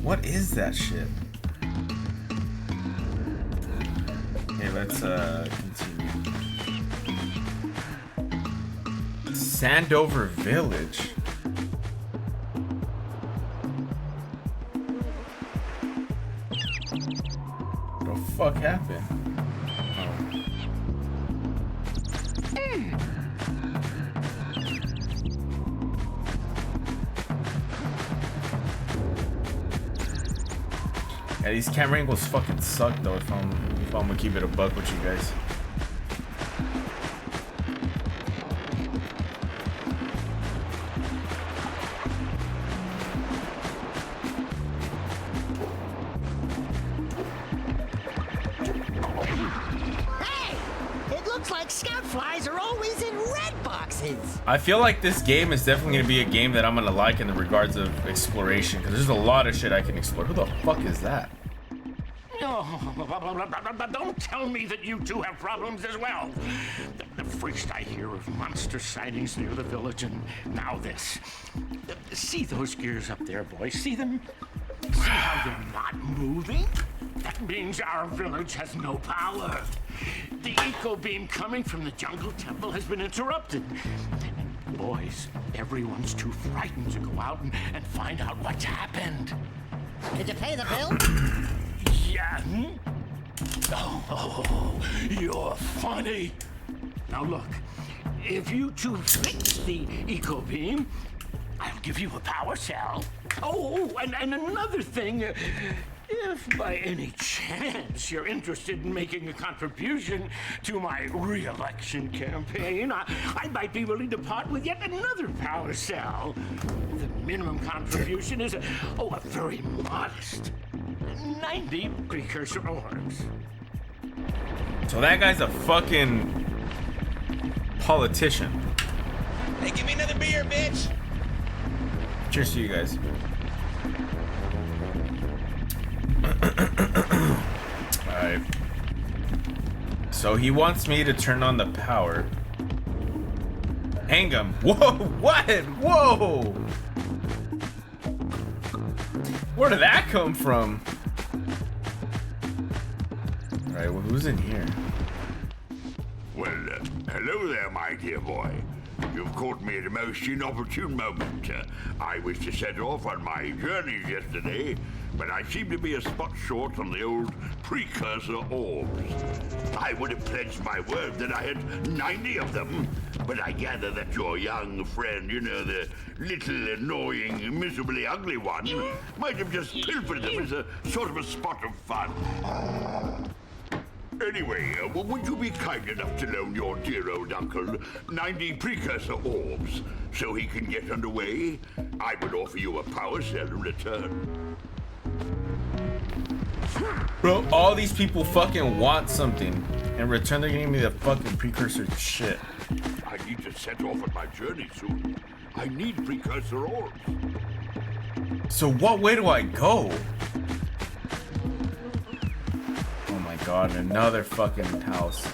What is that shit? Okay, let's continue. Sandover Village. What the fuck happened? Yeah, these camera angles fucking suck though if I'm gonna keep it a buck with you guys. like scout flies are always in red boxes. I feel like this game is definitely gonna be a game that I'm gonna like in the regards of exploration, because there's a lot of shit I can explore. Who the fuck is that? Don't tell me that you two have problems as well. First I hear of monster sightings near the village, and now this. See those gears up there, boys? See them? See how they're not moving? That means our village has no power. The eco beam coming from the jungle temple has been interrupted. And boys, everyone's too frightened to go out and find out what's happened. Did you pay the bill? Yeah. Oh, you're funny. Now look, if you two fix the eco beam, I'll give you a power cell. Oh, and another thing, if by any chance you're interested in making a contribution to my re-election campaign, I might be willing to part with yet another power cell. The minimum contribution is a very modest 90 precursor orbs. So that guy's a fucking politician. Hey, give me another beer, bitch. Cheers to you guys. Alright. So he wants me to turn on the power. Hang him. Whoa, what? Whoa! Where did that come from? Alright, well, who's in here? Well, hello there, my dear boy. You've caught me at a most inopportune moment. I was to set off on my journeys yesterday, but I seem to be a spot short on the old precursor orbs. I would have pledged my word that I had 90 of them, but I gather that your young friend, you know, the little annoying, miserably ugly one, might have just pilfered them as a sort of a spot of fun. Anyway, would you be kind enough to loan your dear old uncle 90 precursor orbs so he can get underway? I would offer you a power cell in return. Bro, all these people fucking want something. In return, they're giving me the fucking precursor shit. I need to set off on my journey soon. I need precursor orbs. So what way do I go? Oh my god, another fucking house.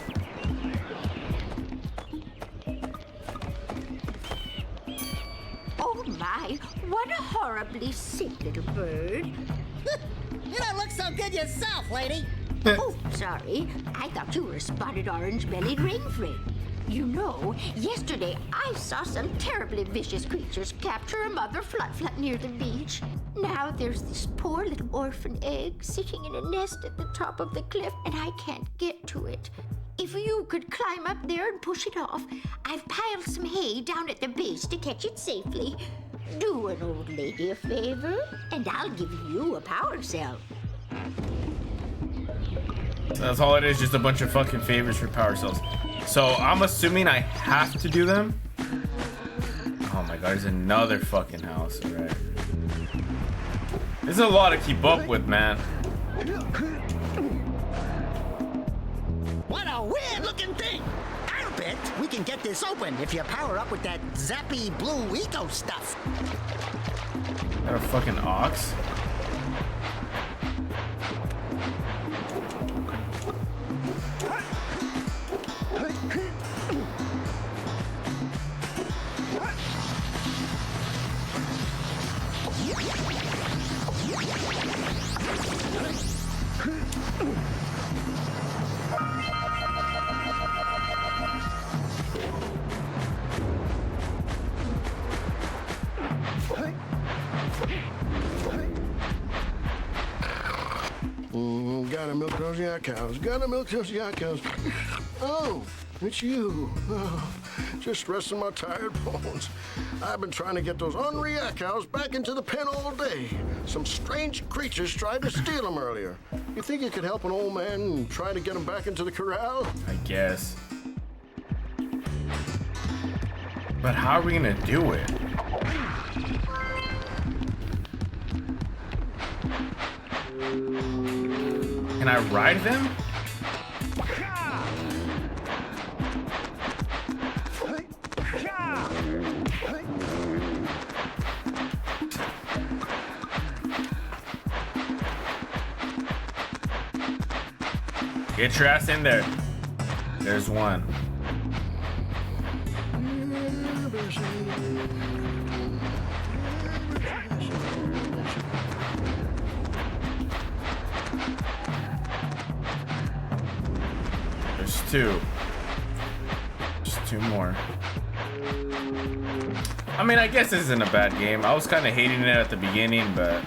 Oh my, what a horribly sick little bird. You don't look so good yourself, lady. Oh, sorry. I thought you were a spotted orange-bellied rainframe. You know, yesterday I saw some terribly vicious creatures capture a mother flut near the beach. Now there's this poor little orphan egg sitting in a nest at the top of the cliff, and I can't get to it. If you could climb up there and push it off, I've piled some hay down at the base to catch it safely. Do an old lady a favor, and I'll give you a power cell. That's all it is, just a bunch of fucking favors for power cells. So I'm assuming I have to do them. Oh my god, there's another fucking house. All right. There's a lot to keep up with, man. What a weird-looking thing! I'll bet we can get this open if you power up with that zappy blue eco stuff. Is that a fucking ox? Gotta milk those yak cows. Gotta milk those yak cows. Oh, it's you. Oh, just resting my tired bones. I've been trying to get those ornery yak cows back into the pen all day. Some strange creatures tried to steal them earlier. You think you could help an old man and try to get them back into the corral? I guess. But how are we gonna do it? Can I ride them? Get your ass in there. There's one. There's two. Just two more. I mean, I guess this isn't a bad game. I was kind of hating it at the beginning, but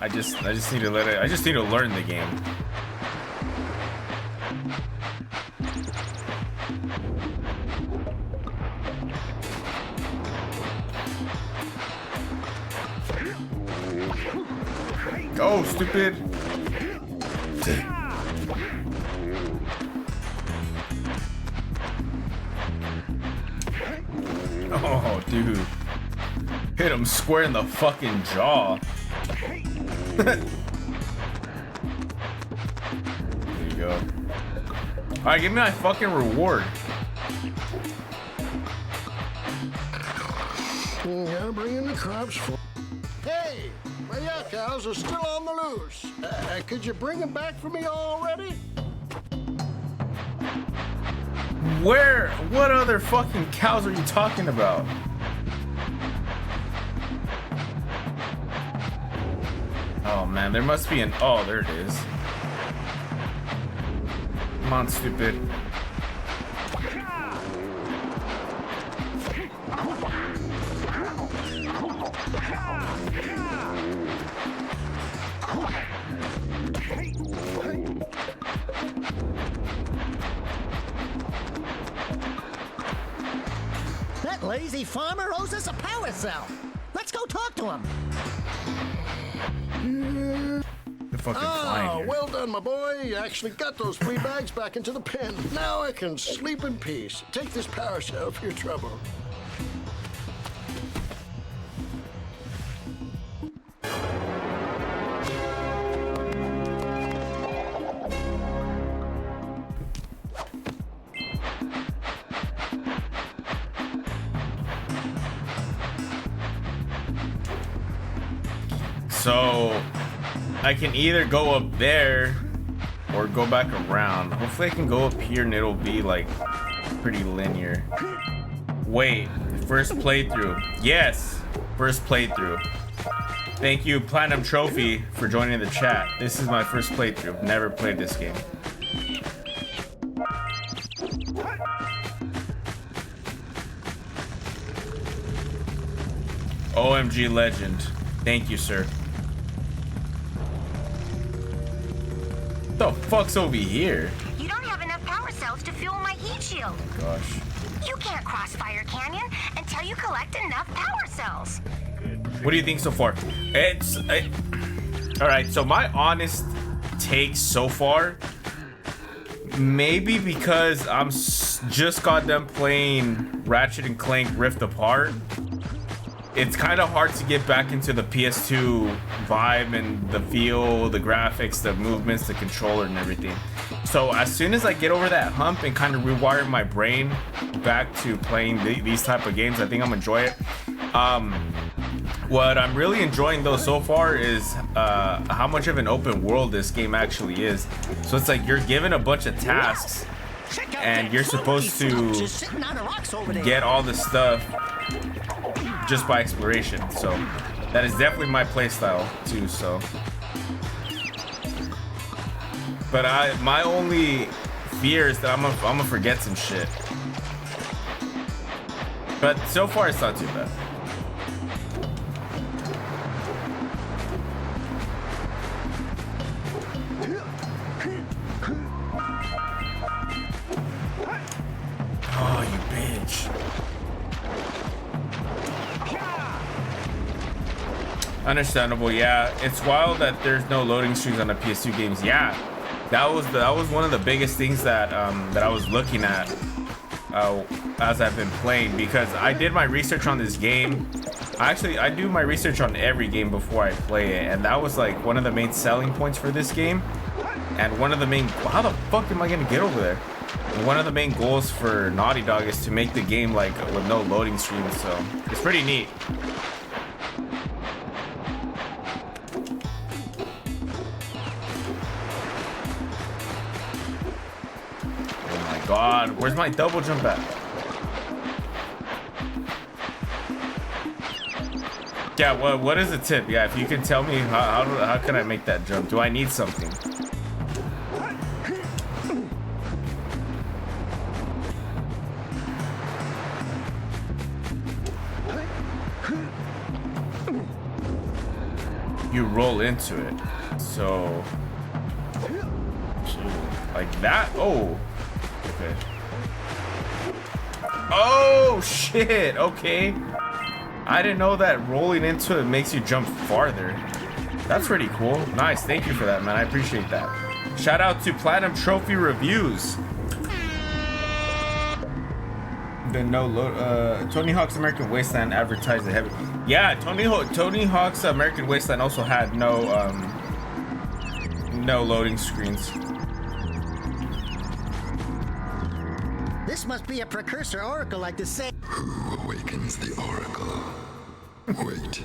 I just need to learn the game. Go, stupid. Oh, dude. Hit him square in the fucking jaw. There you go. Alright, give me my fucking reward. Gotta bring in the crops for. Hey, my yak cows are still on the loose. Could you bring them back for me already? Where? What other fucking cows are you talking about? Oh man, there must be an. Oh, there it is. Come on, stupid. That lazy farmer owes us a power cell. Let's go talk to him. The fucking flying here. Well done, my boy. You actually got those free bags back into the pen. Now I can sleep in peace. Take this power cell for your trouble. So I can either go up there or go back around. Hopefully I can go up here and it'll be like pretty linear. Wait, first playthrough. Yes, first playthrough. Thank you, Platinum Trophy, for joining the chat. This is my first playthrough. Never played this game. OMG legend. Thank you, sir. What the fuck's over here? You don't have enough power cells to fuel my heat shield. Oh gosh. You can't cross Fire Canyon until you collect enough power cells. What do you think so far? All right, so my honest take so far, maybe because I'm just got done playing Ratchet and Clank Rift Apart, it's kind of hard to get back into the PS2 vibe and the feel, the graphics, the movements, the controller and everything. So as soon as I get over that hump and kind of rewire my brain back to playing these type of games, I think I'm gonna enjoy it. What I'm really enjoying though so far is how much of an open world this game actually is. So it's like you're given a bunch of tasks and you're supposed to get all the stuff just by exploration. So that is definitely my playstyle too. So, but my only fear is that I'm gonna forget some shit. But so far it's not too bad. Oh, you bitch. Understandable, yeah. It's wild that there's no loading screens on the PS2 games. Yeah, that was one of the biggest things that that I was looking at as I've been playing, because I did my research on this game. I do my research on every game before I play it, and that was like one of the main selling points for this game. And one of the main, how the fuck am I gonna get over there? And one of the main goals for Naughty Dog is to make the game like with no loading screens, so it's pretty neat. god, where's my double jump at? Yeah, what is the tip? Yeah, if you can tell me how can I make that jump? Do I need something? You roll into it, so like that. Oh, okay. Oh shit. Okay, I didn't know that rolling into it makes you jump farther. That's pretty cool. Nice. Thank you for that, man. I appreciate that. Shout out to Platinum Trophy Reviews. The Tony Hawk's American Wasteland advertised the heavy. Yeah, Tony Hawk's American Wasteland also had no loading screens. This must be a precursor oracle like the same. Who awakens the oracle? Wait,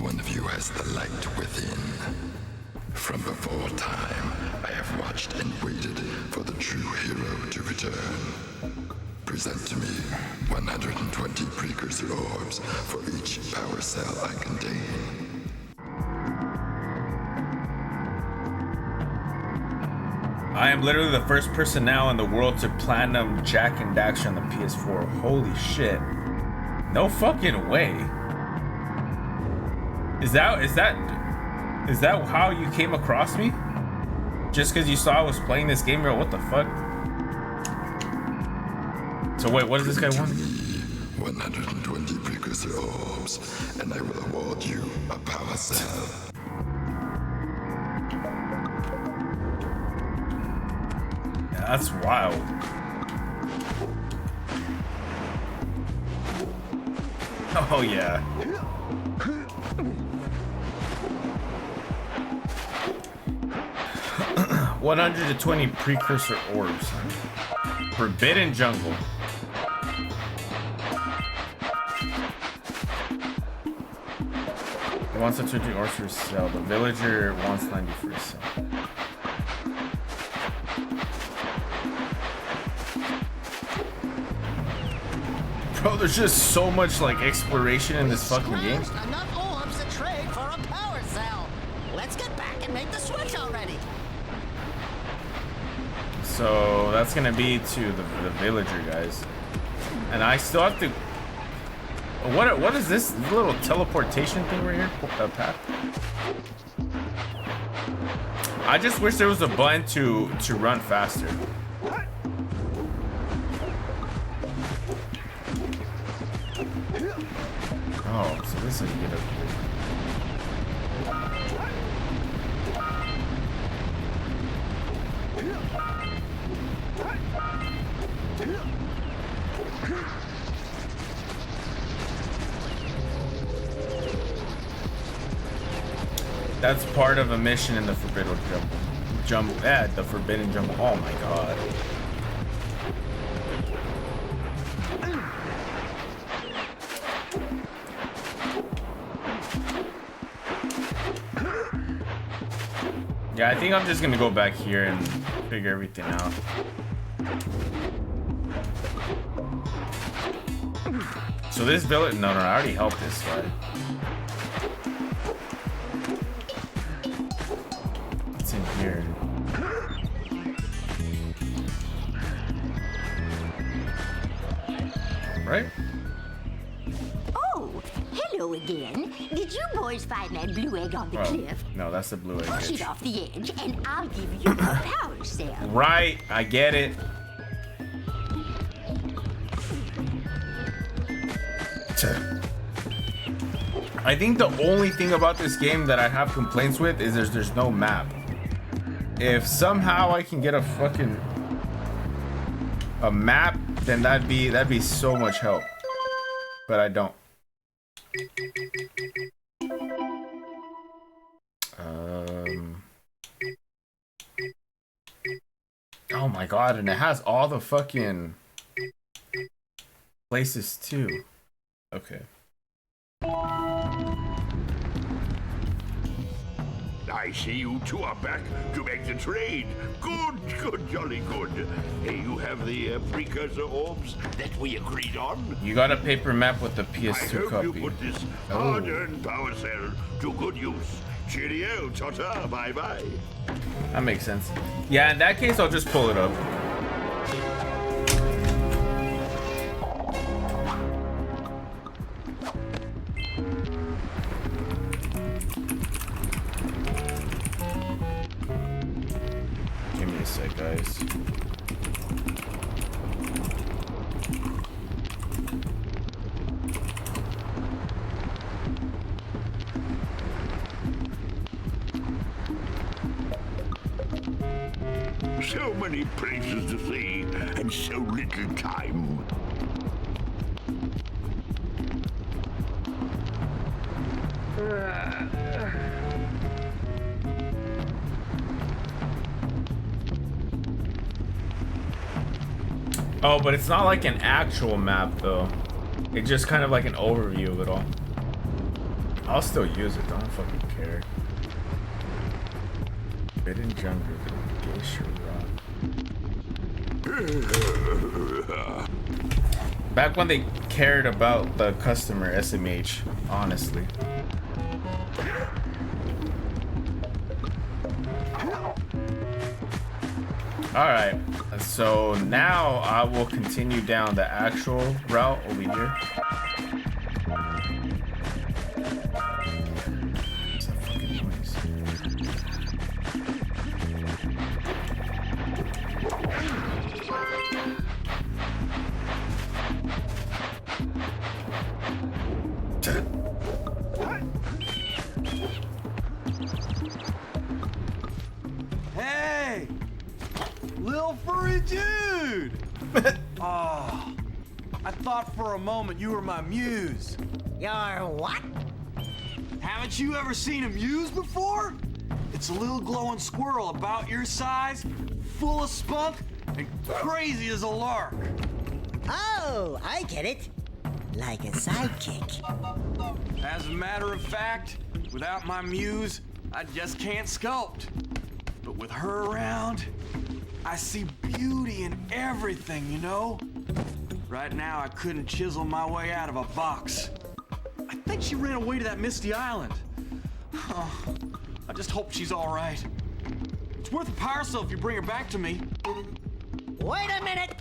one of you has the light within. From before time, I have watched and waited for the true hero to return. Present to me 120 precursor orbs for each power cell I contain. I am literally the first person now in the world to platinum Jak and Daxter on the PS4. Holy shit. No fucking way. Is that how you came across me? Just because you saw I was playing this game, bro? What the fuck? So wait, what does this guy want? 120 precursor orbs, and I will award you a power cell. Yeah, that's wild. Oh yeah. $120 precursor orbs. Forbidden Jungle. He wants a 20 orbs for sale. The villager wants 90 for sale. Bro, there's just so much like exploration in this fucking game. Enough orbs to trade for a power cell. Let's get back and make the switch already. So that's gonna be to the villager guys, and I still have to. What is this little teleportation thing right here? Path. I just wish there was a button to run faster. Oh, so this is get up here. That's part of a mission in the Forbidden Jump. The Forbidden Jump. Oh my god. Yeah, I think I'm just gonna go back here and figure everything out. So this village, no, I already helped this guy. What's in here? Right? Oh, hello again. Did you boys find that blue egg on the cliff? No, that's the blue egg. Push it off the edge, and I'll give you a power cell. Right, I get it. I think the only thing about this game that I have complaints with is there's no map. If somehow I can get a fucking map, then that'd be so much help. But I don't. Oh my god, and it has all the fucking places too. Okay. I see you two are back to make the trade. Good, jolly good. Hey, you have the precursor orbs that we agreed on? You got a paper map with the I PS2 hope copy. you put this hard-earned power cell to good use. Cheerio, ta-ta, bye-bye. That makes sense. Yeah, in that case, I'll just pull it up. Give me a sec, guys. So many places to see, and so little time. Oh, but it's not like an actual map, though. It's just kind of like an overview of it all. I'll still use it, don't fucking care. Hidden jungle, glacier rock. Back when they cared about the customer, SMH, honestly. Alright, so now I will continue down the actual route over here. What's that fucking noise? Hey! Little furry dude! Oh, I thought for a moment you were my muse. Your what? Haven't you ever seen a muse before? It's a little glowing squirrel about your size, full of spunk, and crazy as a lark. Oh, I get it. Like a sidekick. As a matter of fact, without my muse, I just can't sculpt. But with her around, I see beauty in everything, you know? Right now, I couldn't chisel my way out of a box. I think she ran away to that misty island. Oh, I just hope she's all right. It's worth a power cell if you bring her back to me. Wait a minute!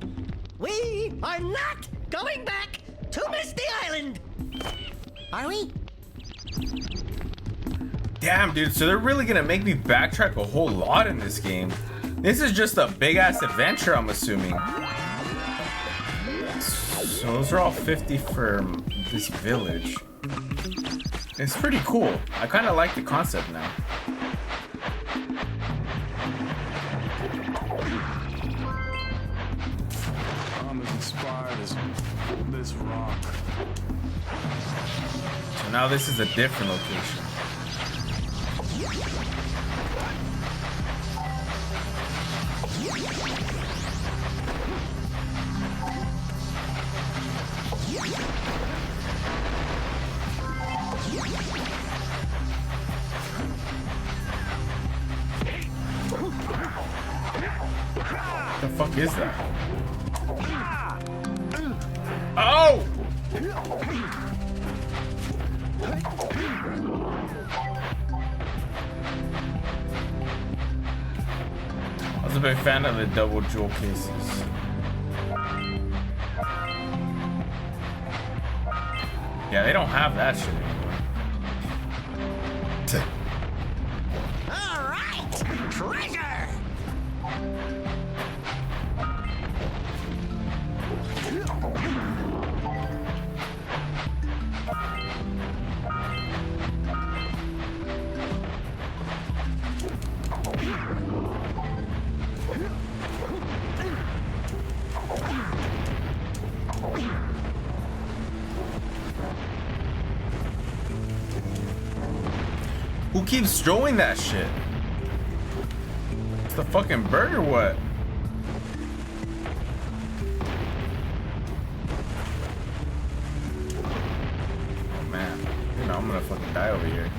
We are not going back to Misty Island! Are we? Damn, dude, so they're really gonna make me backtrack a whole lot in this game. This is just a big-ass adventure, I'm assuming. So those are all 50 for this village. It's pretty cool. I kind of like the concept now. I'm as inspired as this rock. So now this is a different location. What the fuck is that? Oh! I was a big fan of the double jewel cases. Yeah, they don't have that shit anymore. All right! Treasure! Who keeps throwing that shit? It's the fucking bird or what? Oh man, you know I'm gonna fucking die over here.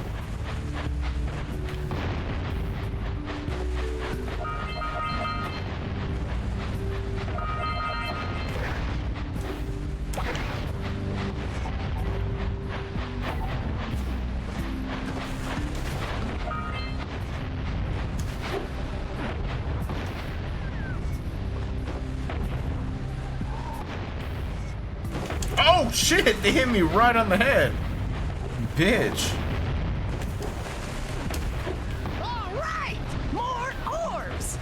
shit, they hit me right on the head. Bitch. All right, more orbs.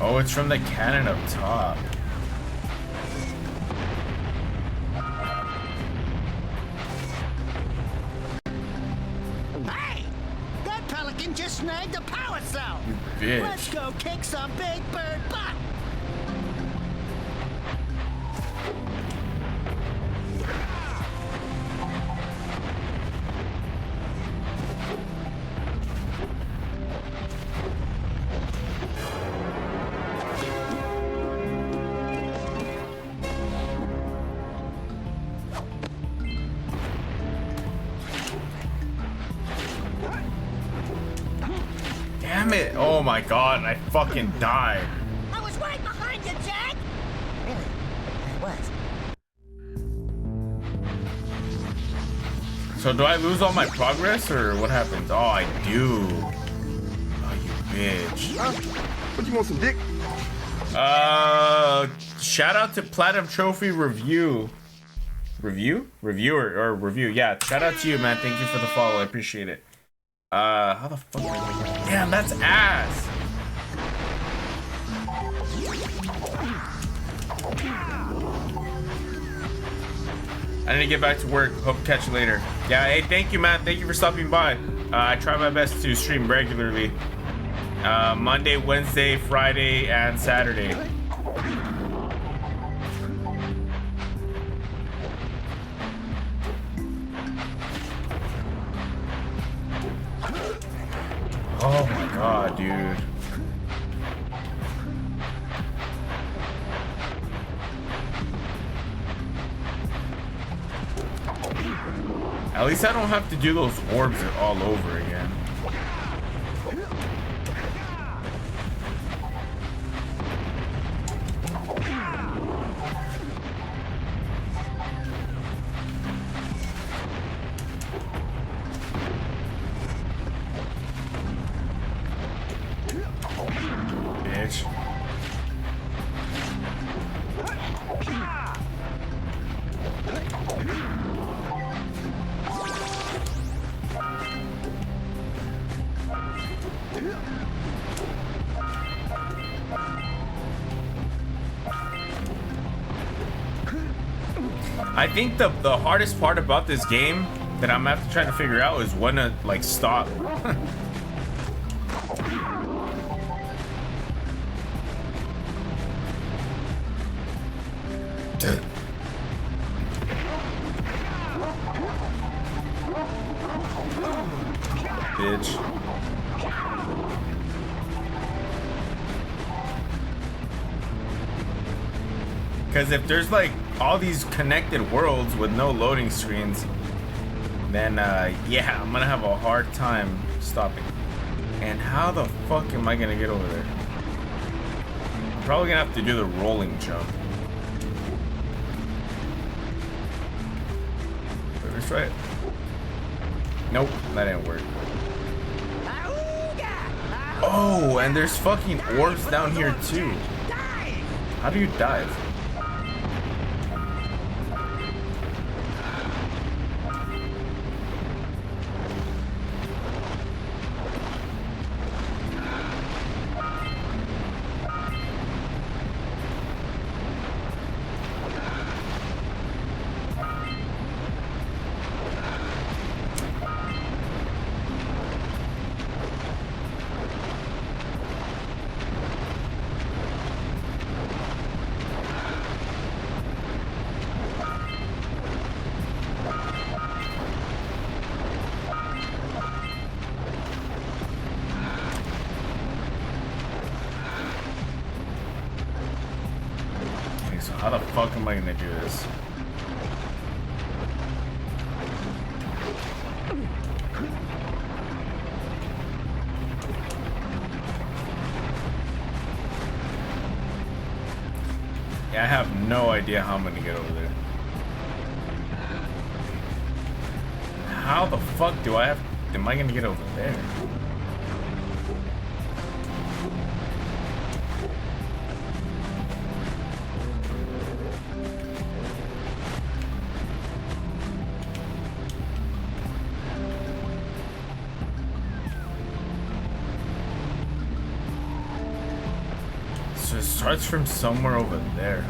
Oh, it's from the cannon up top. Hey, that pelican just snagged a power cell. You bitch. Let's go kick some big bird butt. Damn it. Oh my god, I fucking died. I was right behind you, Jack. Really? I was. So do I lose all my progress or what happens? Oh, I do. Oh, you bitch. What, you want some dick? Shout out to Platinum Trophy Reviewer, yeah, shout out to you, man. Thank you for the follow, I appreciate it. How the fuck? Damn, that's ass. I need to get back to work. Hope to catch you later. Yeah, hey, thank you, man. Thank you for stopping by. I try my best to stream regularly. Monday, Wednesday, Friday, and Saturday. Oh my god, dude. At least I don't have to do those orbs all over again. Bitch. I think the hardest part about this game that I'm gonna have to try to figure out is when to like stop. Bitch. Because if there's like all these connected worlds with no loading screens, then yeah, I'm gonna have a hard time stopping. And how the fuck am I gonna get over there? I'm probably gonna have to do the rolling jump. Wait, let's try it. Nope, that didn't work. Oh, and there's fucking orbs down here too. How do you dive? How the fuck am I gonna do this? I have no idea how I'm gonna get over there. How the fuck am I gonna get over there? So it starts from somewhere over there.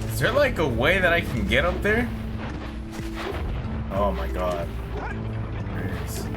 Is there like a way that I can get up there? Oh my god. There it is.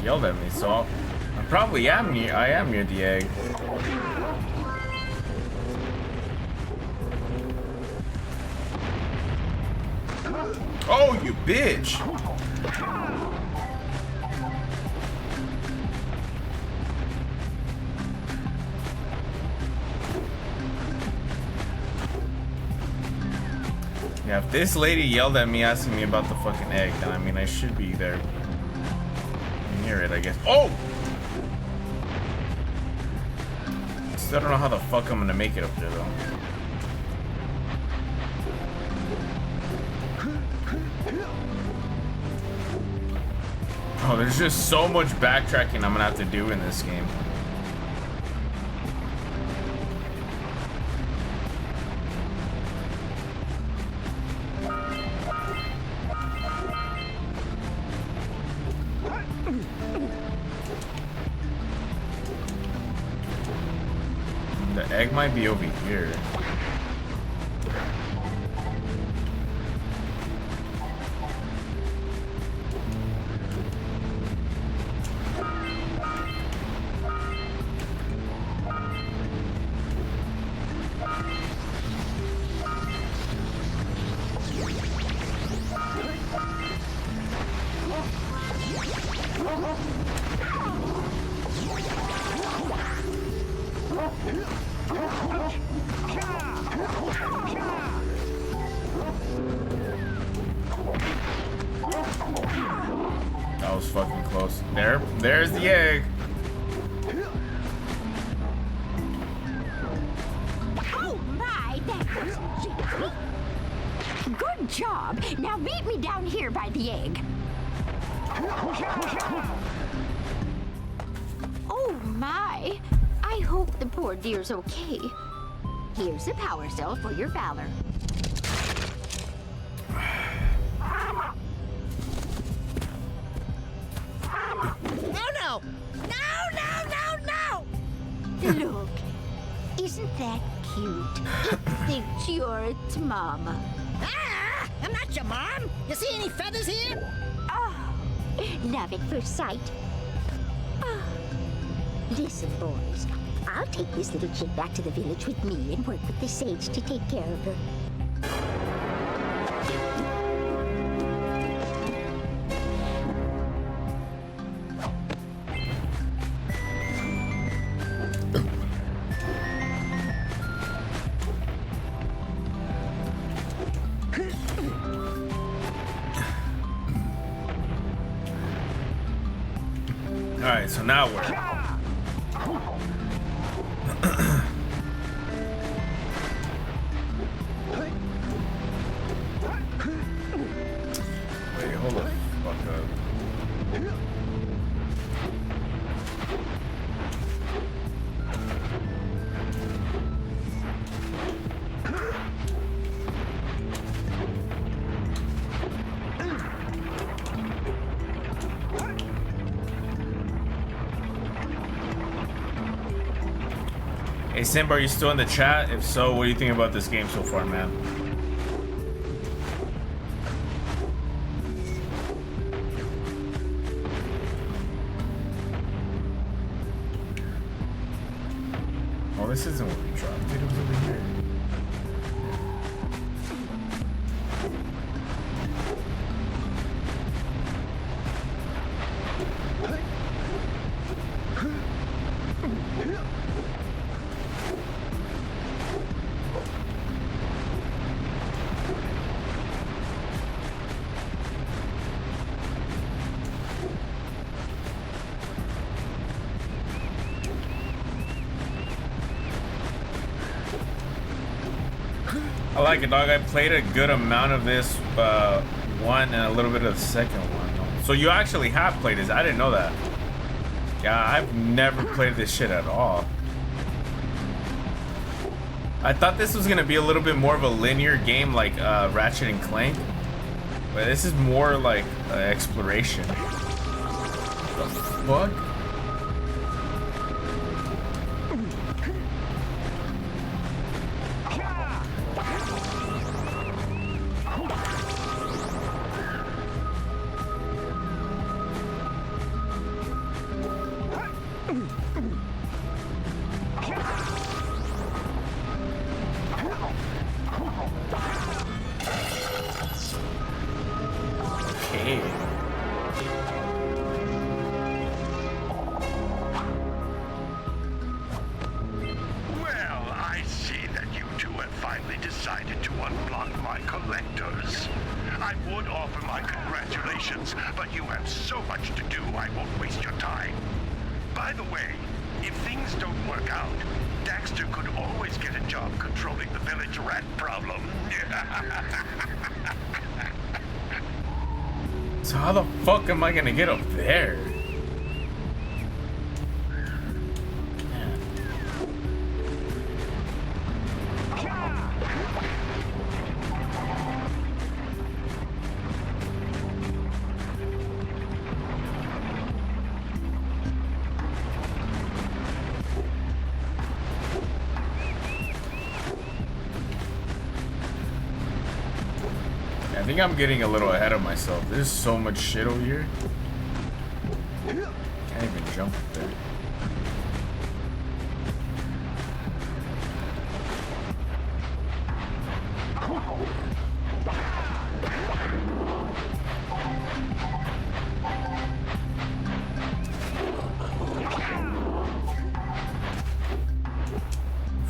Yelled at me, so I probably am near. I am near the egg. Oh, you bitch! Yeah, if this lady yelled at me asking me about the fucking egg, then I mean I should be there. Near it, I guess. Oh! Still don't know how the fuck I'm gonna make it up there, though. Oh, there's just so much backtracking I'm gonna have to do in this game. The egg might be over here. That was fucking close. There's the egg. Oh my, that was jiggly. Good job. Now meet me down here by the egg. Oh my. I hope the poor dear's okay. Here's a power cell for your valor. No! Look, isn't that cute? It thinks you're its mama. Ah! I'm not your mom! You see any feathers here? Oh, love at first sight. Oh. Listen, boys. I'll take this little chick back to the village with me and work with the sage to take care of her. Alright, so now we're... Wait, hold the fuck up. Hey Simba, are you still in the chat? If so, what do you think about this game so far, man? Oh, this isn't what we dropped. Dude, it was over here. I like it, dog. I played a good amount of this one and a little bit of the second one. So you actually have played this. I didn't know that. Yeah, I've never played this shit at all. I thought this was gonna be a little bit more of a linear game like Ratchet and Clank, but this is more like exploration. What the fuck? So how the fuck am I gonna get up there? I think I'm getting a little ahead of myself. There's so much shit over here. Can't even jump up there.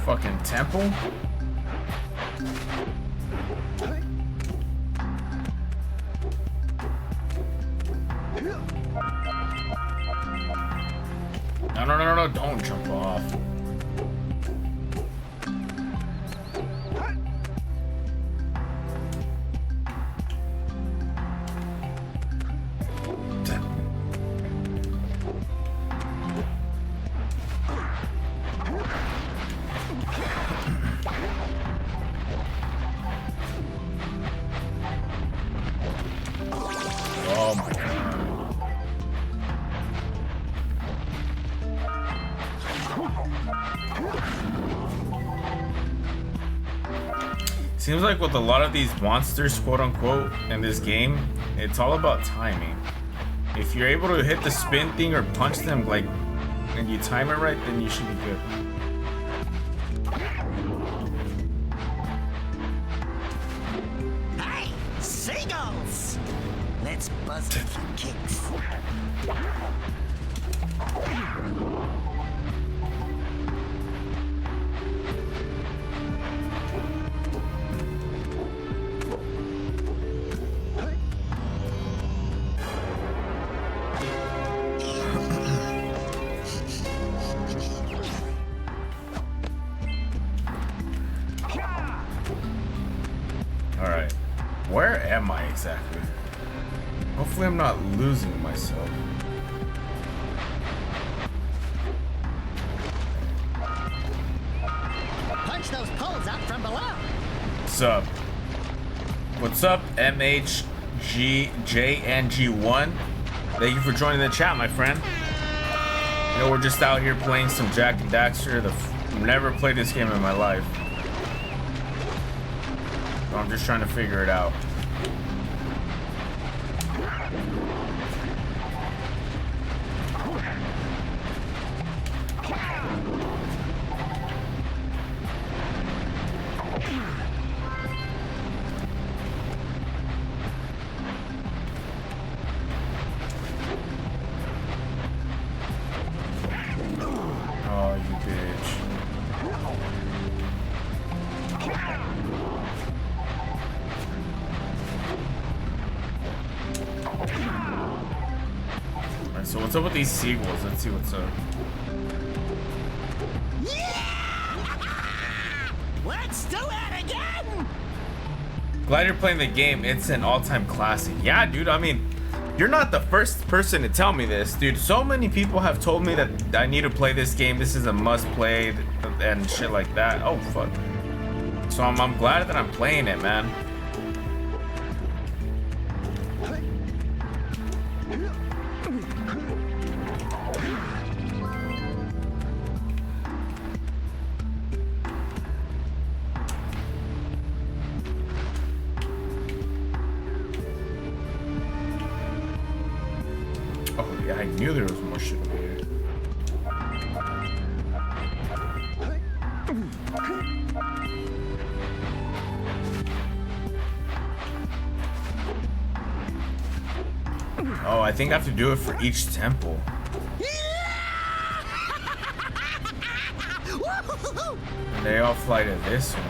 Fucking temple? No, don't jump off. Oh my god. Seems like with a lot of these monsters, quote unquote, in this game, it's all about timing. If you're able to hit the spin thing or punch them like, and you time it right, then you should be good. Hey, seagulls! Let's buzz a few kicks. Alright, where am I exactly? Hopefully I'm not losing myself. Punch those poles up from below. What's up? What's up, MHGJNG1? Thank you for joining the chat, my friend. You know, we're just out here playing some Jak and Daxter, the I've never played this game in my life. So I'm just trying to figure it out. Oh, you bitch. Alright, so what's up with these seagulls? Let's see what's up. Let's do it again! Glad you're playing the game. It's an all-time classic. Yeah, dude, I mean, you're not the first person to tell me this, dude. So many people have told me that I need to play this game. This is a must-play and shit like that. Oh, fuck. So I'm glad that I'm playing it, man. Oh, yeah, I knew there was more shit over here. Oh, I think I have to do it for each temple. And they all fly to this one.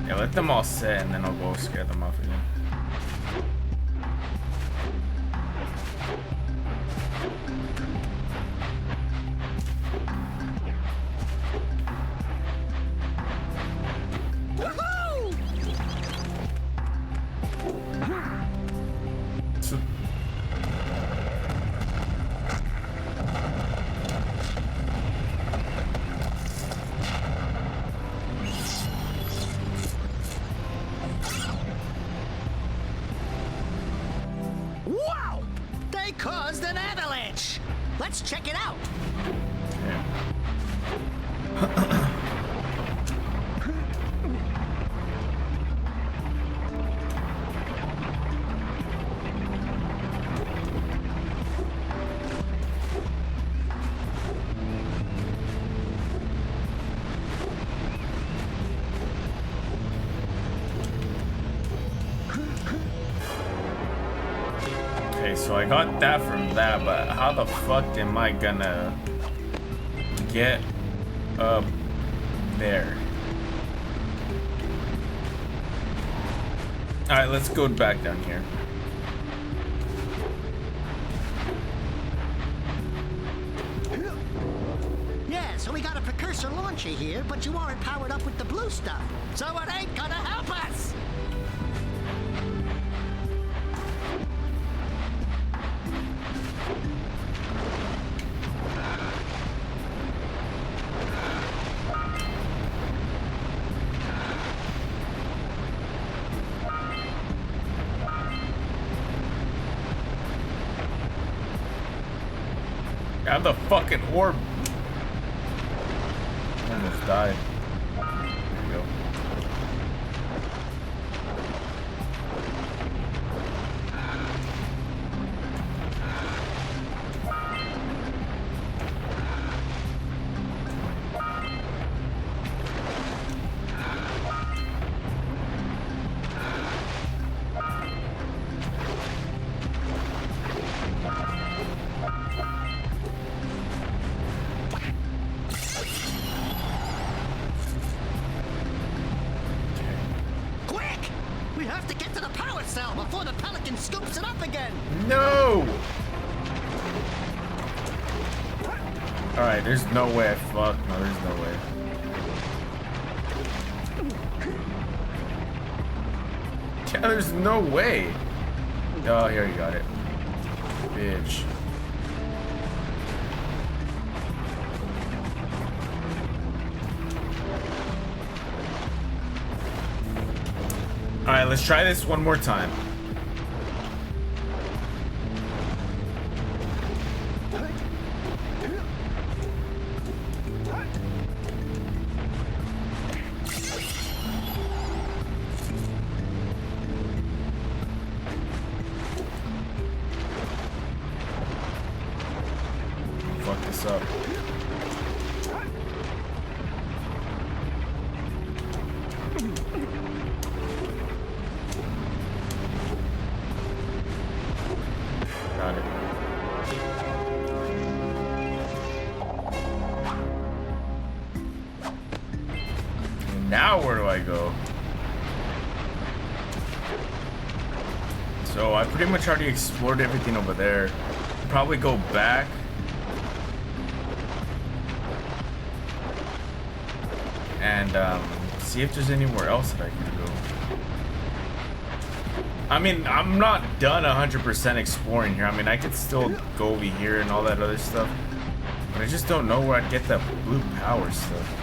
Yeah, let them all sit and then I'll go scare them off again. So Wow! They caused an avalanche! Let's check it out! Okay, so I got that from that, but how the fuck am I gonna get up there? Alright, let's go back down here. Yeah, so we got a Precursor launcher here, but you aren't powered up with the blue stuff, so it ain't gonna help us! I have the fucking orb. Almost died. There you go. We have to get to the power cell before the Pelican scoops it up again! No! Alright, there's no way. Fuck, no, there's no way. Yeah, there's no way. Oh, here you got it. Bitch. let's try this one more time. Fuck this up. Got it. Now where do I go? So I pretty much already explored everything over there. Probably go back. And see if there's anywhere else that I can go. I mean, I'm not done 100% exploring here. I mean, I could still go over here and all that other stuff. But I just don't know where I'd get that blue power stuff.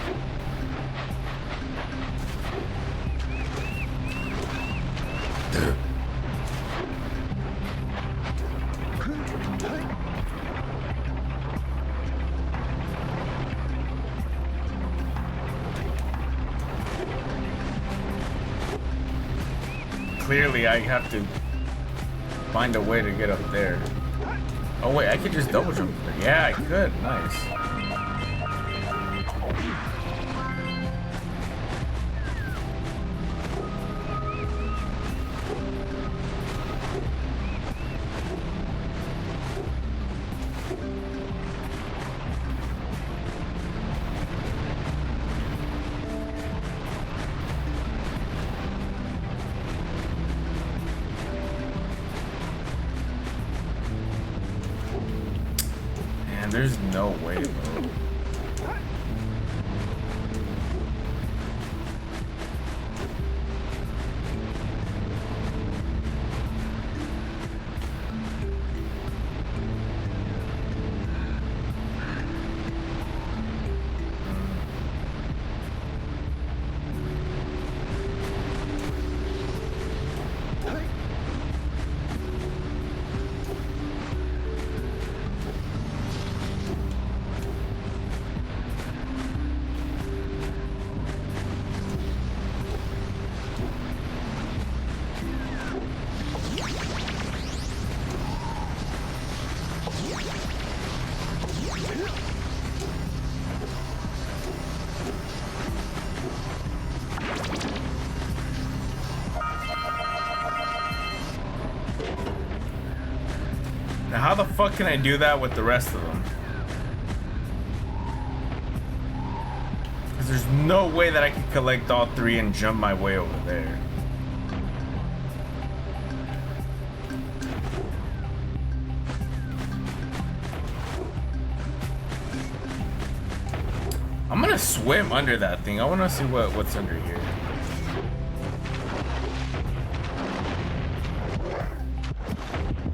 Clearly, I have to find a way to get up there. Oh wait, I could just double jump there. Yeah, I could. Nice. There's no way to load. Now how the fuck can I do that with the rest of them? Because there's no way that I can collect all three and jump my way over there. I'm gonna swim under that thing. I wanna see what's under here.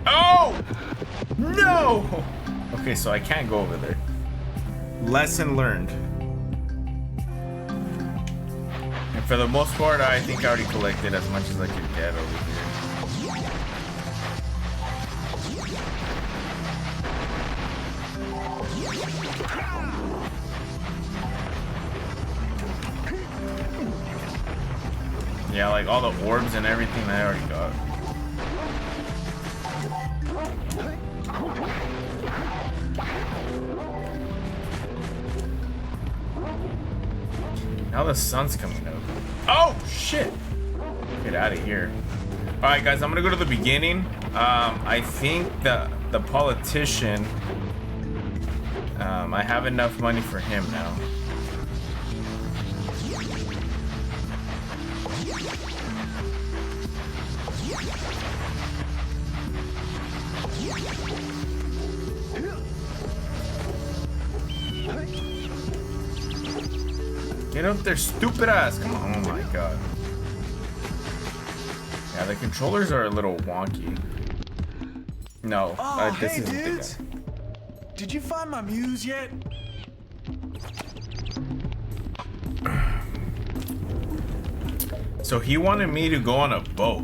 Oh! No! Okay, so I can't go over there. Lesson learned. And for the most part, I think I already collected as much as I could get over here. Yeah, like all the orbs and everything I already got. Now the sun's coming up. Oh, shit. Get out of here. All right, guys, I'm going to go to the beginning. I think the politician, I have enough money for him now. Get up there, stupid ass. Come on. Oh my god. Yeah, the controllers are a little wonky. No, this hey, isn't dudes. the guy. Did you find my muse yet? So he wanted me to go on a boat.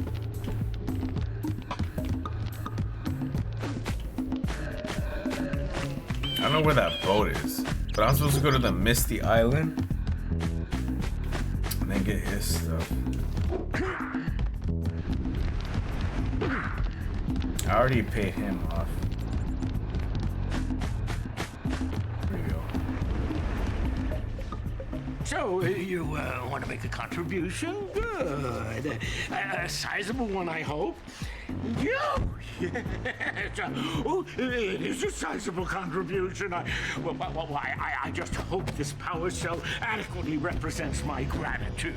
I don't know where that boat is, but I'm supposed to go to the Misty Island and then get his stuff. I already paid him off. Here we go. So, you want to make a contribution? Good. A sizable one, I hope. Yeah. Oh, it is a sizable contribution. I just hope this power cell adequately represents my gratitude.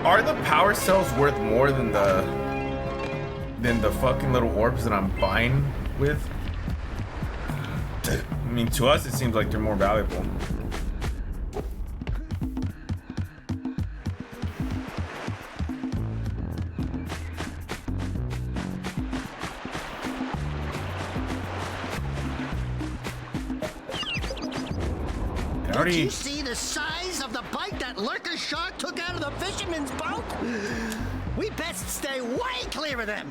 Are the power cells worth more than the fucking little orbs that I'm buying with? I mean, to us, it seems like they're more valuable. Did you see the size of the bite that lurker shark took out of the fisherman's boat? We best stay way clear of them.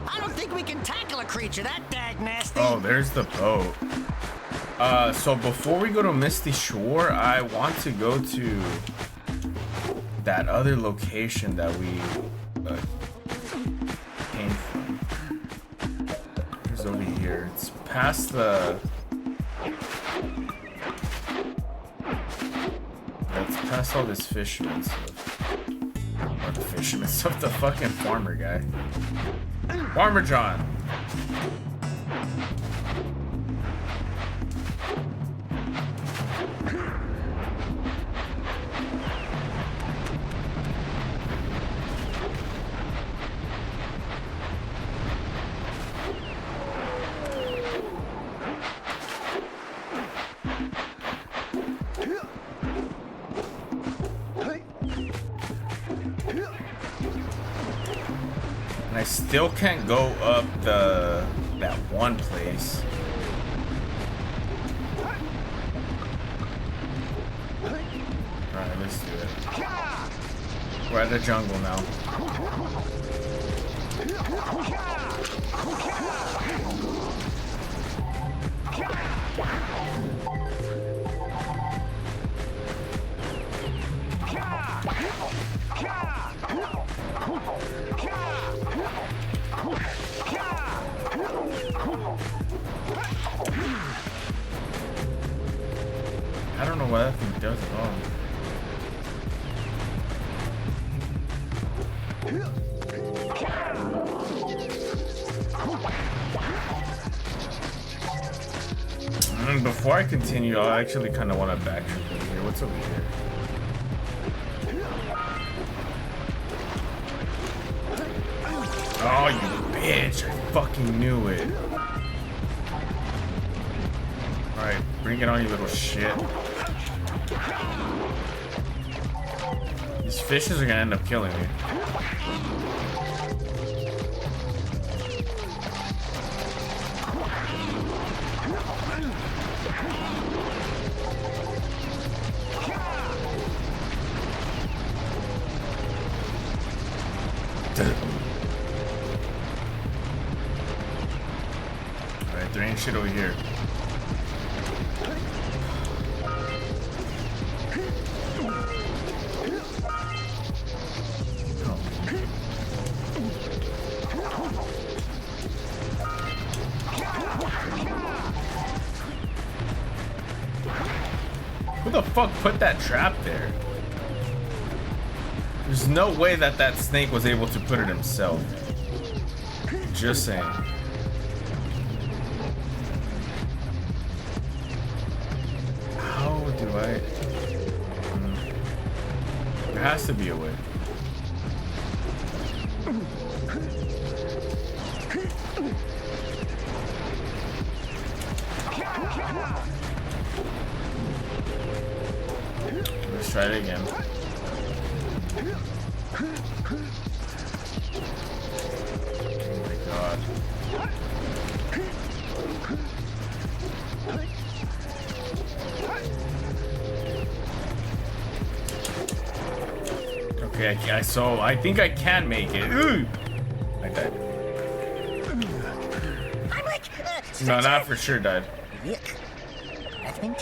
I don't think we can tackle a creature that dag nasty. Oh, there's the boat. So before we go to Misty Shore, I want to go to that other location that we came from. It's over here. It's past the... It's past all this fisherman stuff. Or the fisherman stuff, the fucking farmer guy. Farmer John. And I still can't go up that one place. Alright, let's do it. We're at the jungle now. I don't know what that thing does at all. Before I continue, I actually kind of want to backtrack over here. What's over here? Oh, you bitch! I fucking knew it. Alright, bring it on, you little shit. These fishes are gonna end up killing me. Alright, there ain't shit over here. Who the fuck put that trap there? There's no way that that snake was able to put it himself. Just saying. How do I... There has to be a way. Let's try it again. Oh my god. Okay, so I think I can make it. Ooh! I died. I'm like, No, not for sure died. Yuck. I think.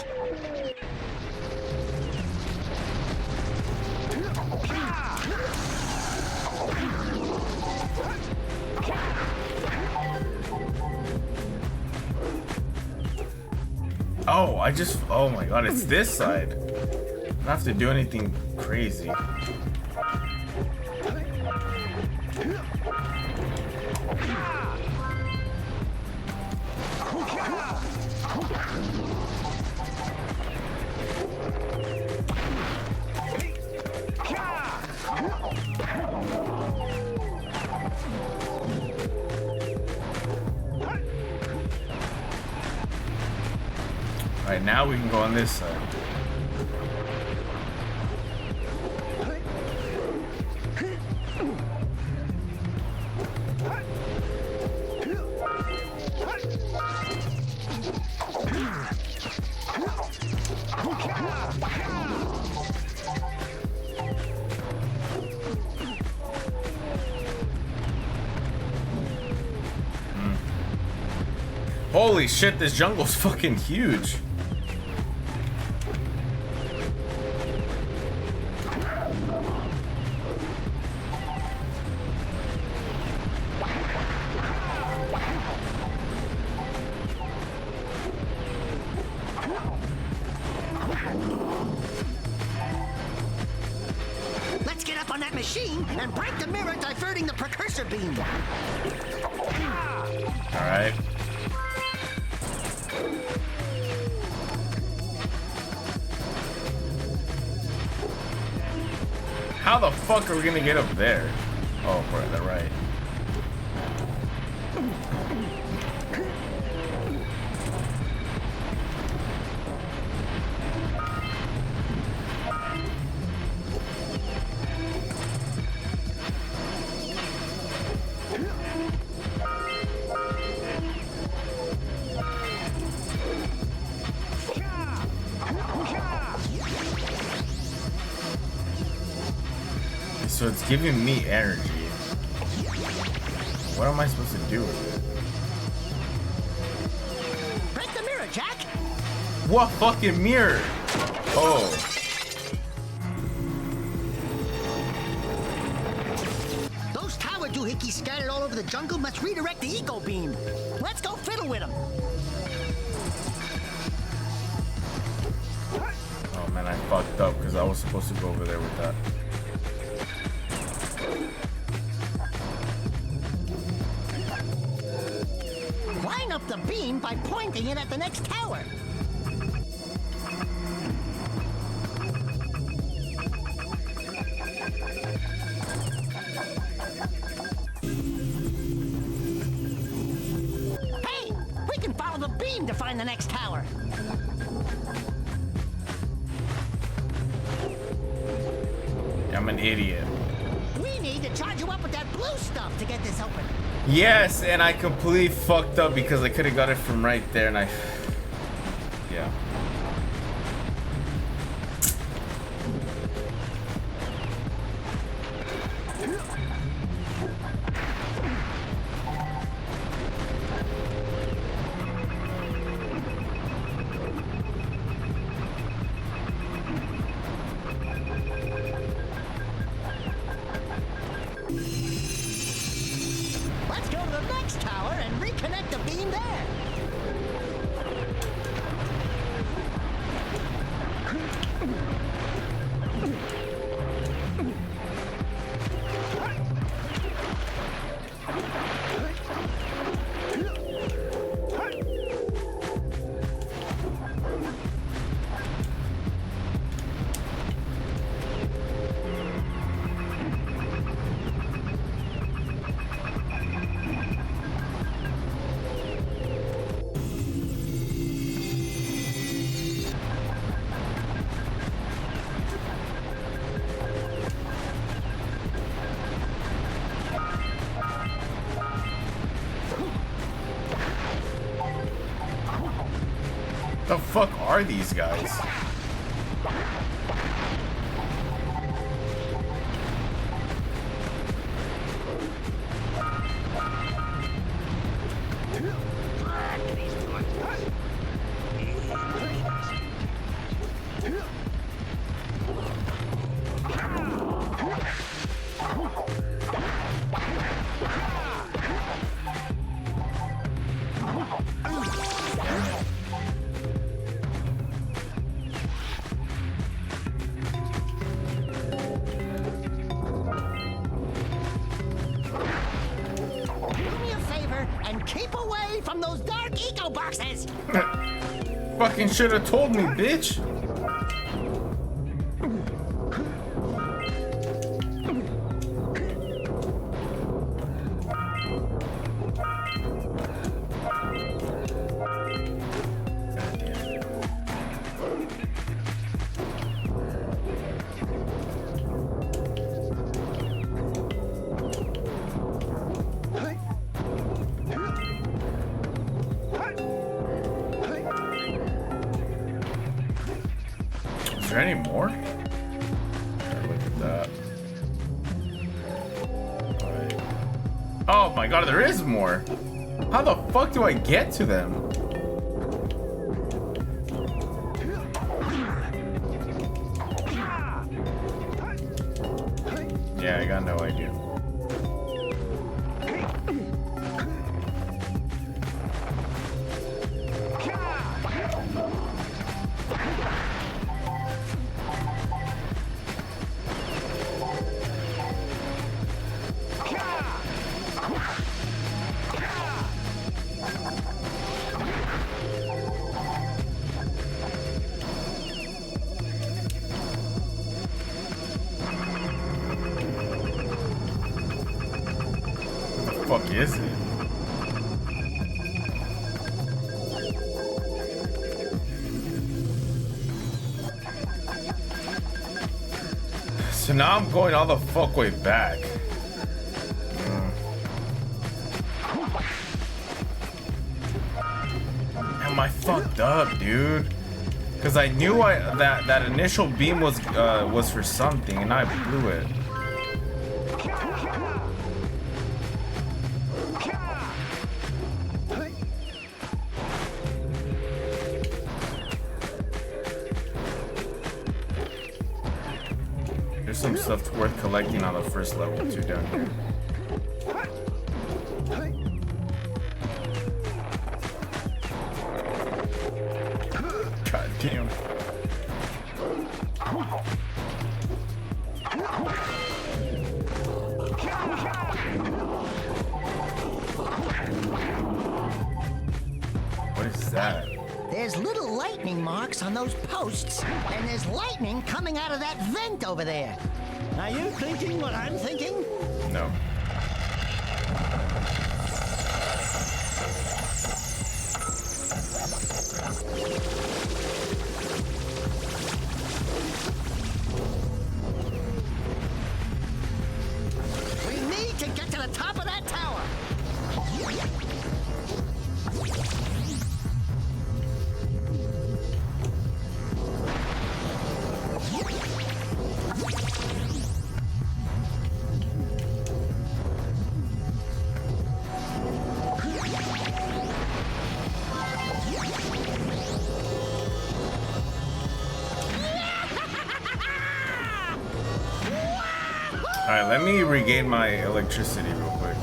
Oh, oh my god, it's this side. I don't have to do anything crazy. Alright, now we can go on this side. Holy shit, this jungle's fucking huge. Let's get up on that machine and break the mirror diverting the precursor beam. Alright. How the fuck are we gonna get up there? Oh, we're on the right. So it's giving me energy. What am I supposed to do with it? Break the mirror, Jack! What fucking mirror? Oh. Those tower doohickeys scattered all over the jungle must redirect the eco beam. Let's go fiddle with them. Oh man, I fucked up because I was supposed to go over there with that. Line up the beam by pointing it at the next tower. Hey, we can follow the beam to find the next tower. I'm an idiot. We need to charge you up with that blue stuff to get this open. Yes, and I completely fucked up because I could have got it from right there and yeah. Let's go to the next tower and reconnect the beam there. The fuck are these guys? boxes. Fucking should have told me, bitch. Is there any more? Look at that. Oh my god, there is more. How the fuck do I get to them? Yeah, I got no idea. What the fuck is it? So now I'm going all the fuck way back. Am I fucked up, dude? Because I knew that initial beam was for something, and I blew it. There's some stuff worth collecting on the first level too down here. God damn. What is that? There's little lightning marks on those posts, and there's lightning coming out of that vent over there. Are you thinking what I'm thinking? No. We need to get to the top of that tower. Alright, let me regain my electricity real quick.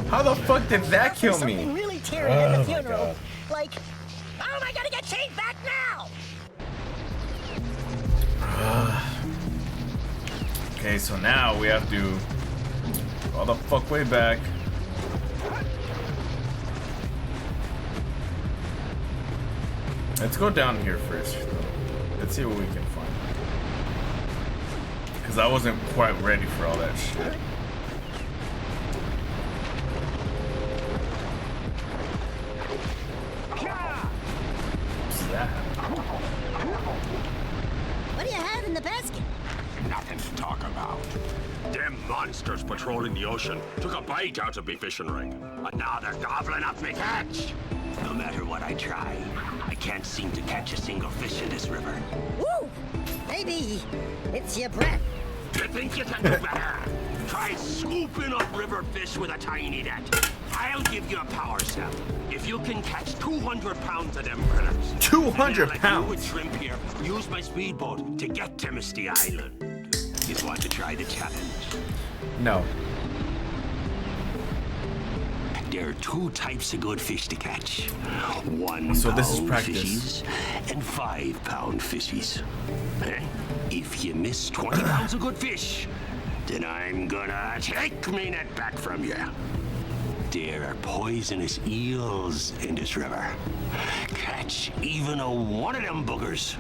How the fuck did that kill me? Something really tearing at the funeral. Like, how am I gonna get Shane back now? Okay, so now we have to go all the fuck way back. Let's go down here first. Let's see what we can find. Because I wasn't quite ready for all that shit. What's that? What do you have in the basket? Nothing to talk about. Them monsters patrolling the ocean took a bite out of me fishing ring. And now they're gobbling up me catch. No matter what I try, I can't seem to catch a single fish in this river. Woo! Maybe it's your breath. You think you can do better? Try scooping up river fish with a tiny net. I'll give you a power cell. If you can catch 200 pounds of them critters. 200 pounds? You with shrimp here, use my speedboat to get to Misty Island. You want to try the challenge? No. There are two types of good fish to catch. 1 So this is pound practice. fishies and 5 pound fishies. If you miss 20 pounds of good fish, then I'm gonna take me net back from you. There are poisonous eels in this river. Catch even one of them boogers,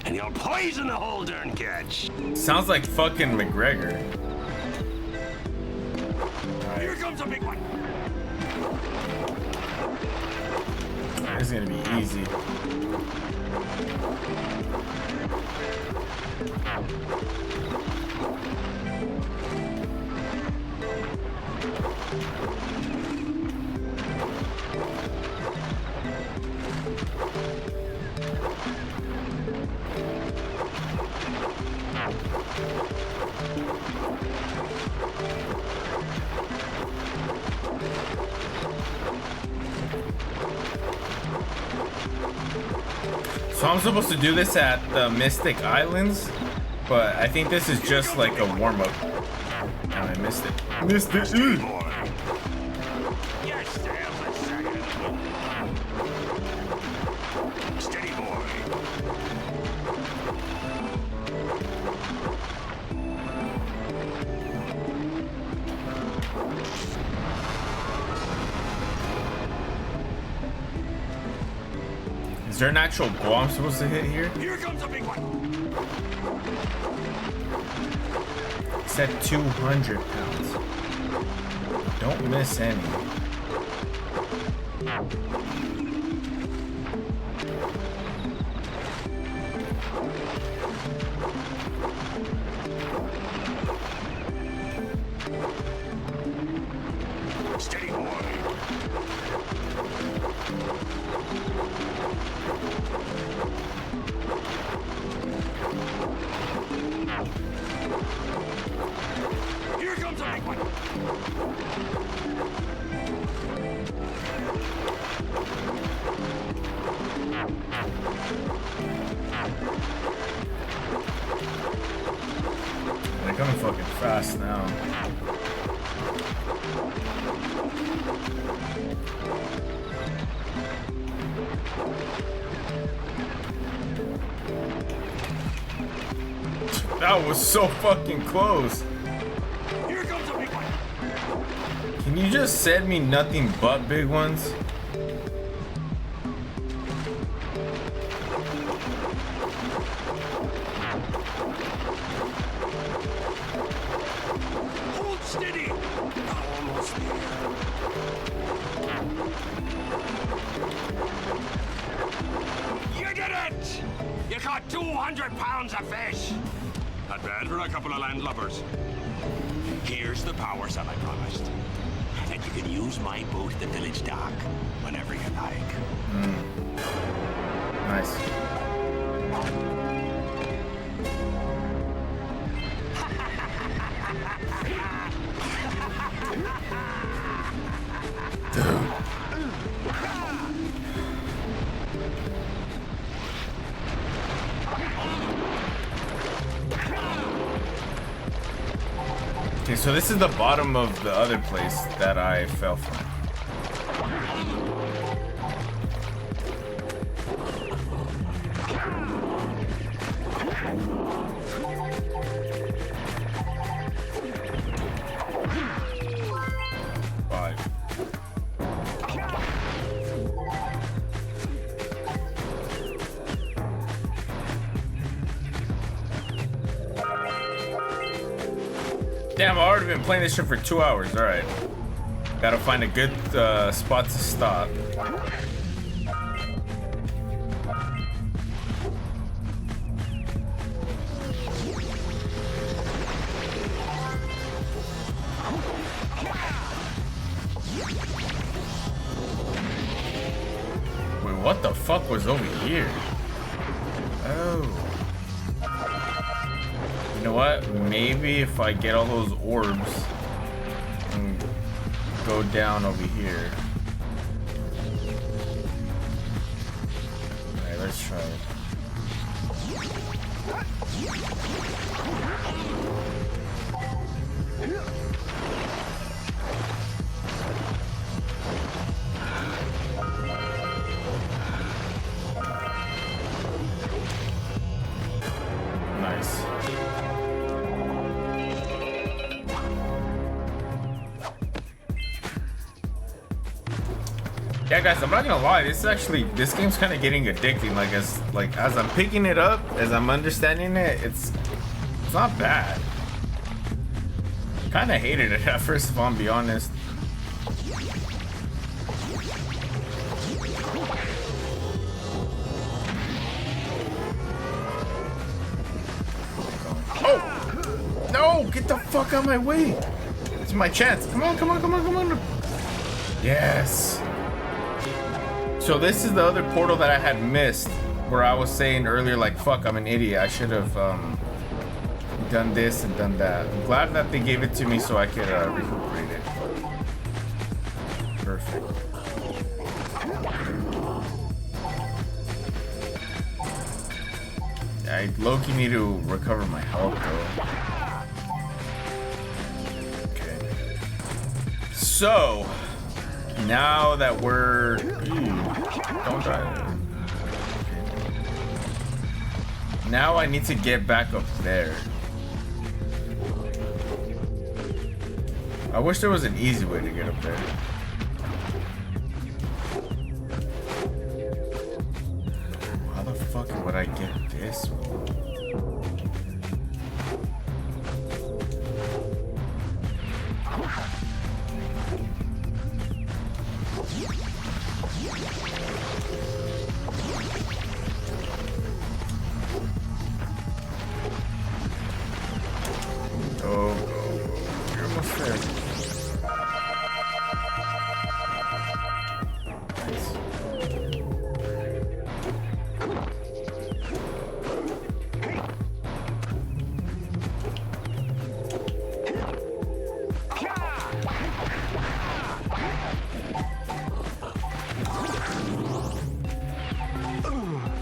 and you'll poison the whole darn catch. Sounds like fucking McGregor. Here comes a big one. This is gonna be easy. So I'm supposed to do this at the Mystic Islands, but I think this is just like a warm-up. Oh, I missed it. Missed it. Steady boy. Is there an actual goal I'm supposed to hit here? Here comes a big one. It said 200 pounds. Don't miss any. Steady boy. Here comes a big one. They're coming fucking fast now. That was so fucking close. Here comes a big one. Can you just send me nothing but big ones? Hold steady. Almost there. You did it! You caught 200 pounds of fish. Not bad for a couple of landlubbers. Here's the power cell I promised. And you can use my boat at the village dock whenever you like. Nice. Okay, so this is the bottom of the other place that I fell from. Damn, I've already been playing this shit for 2 hours. Alright. Gotta find a good spot to stop. Wait, what the fuck was over here? Oh. You know what? Maybe if I get all those orbs and go down over here. Alright, let's try it. Nice. Yeah, guys, I'm not gonna lie. This game's kind of getting addicting. Like as I'm picking it up, as I'm understanding it, it's not bad. Kind of hated it at first, if I'm be honest. Oh no! Get the fuck out of my way! It's my chance. Come on, come on, come on, come on! Yes. So this is the other portal that I had missed, where I was saying earlier, like, fuck, I'm an idiot. I should have done this and done that. I'm glad that they gave it to me so I could recuperate it. Perfect. I low-key need to recover my health, though. Okay. So... now that we're... don't die. Now I need to get back up there. I wish there was an easy way to get up there. How the fuck would I get this one?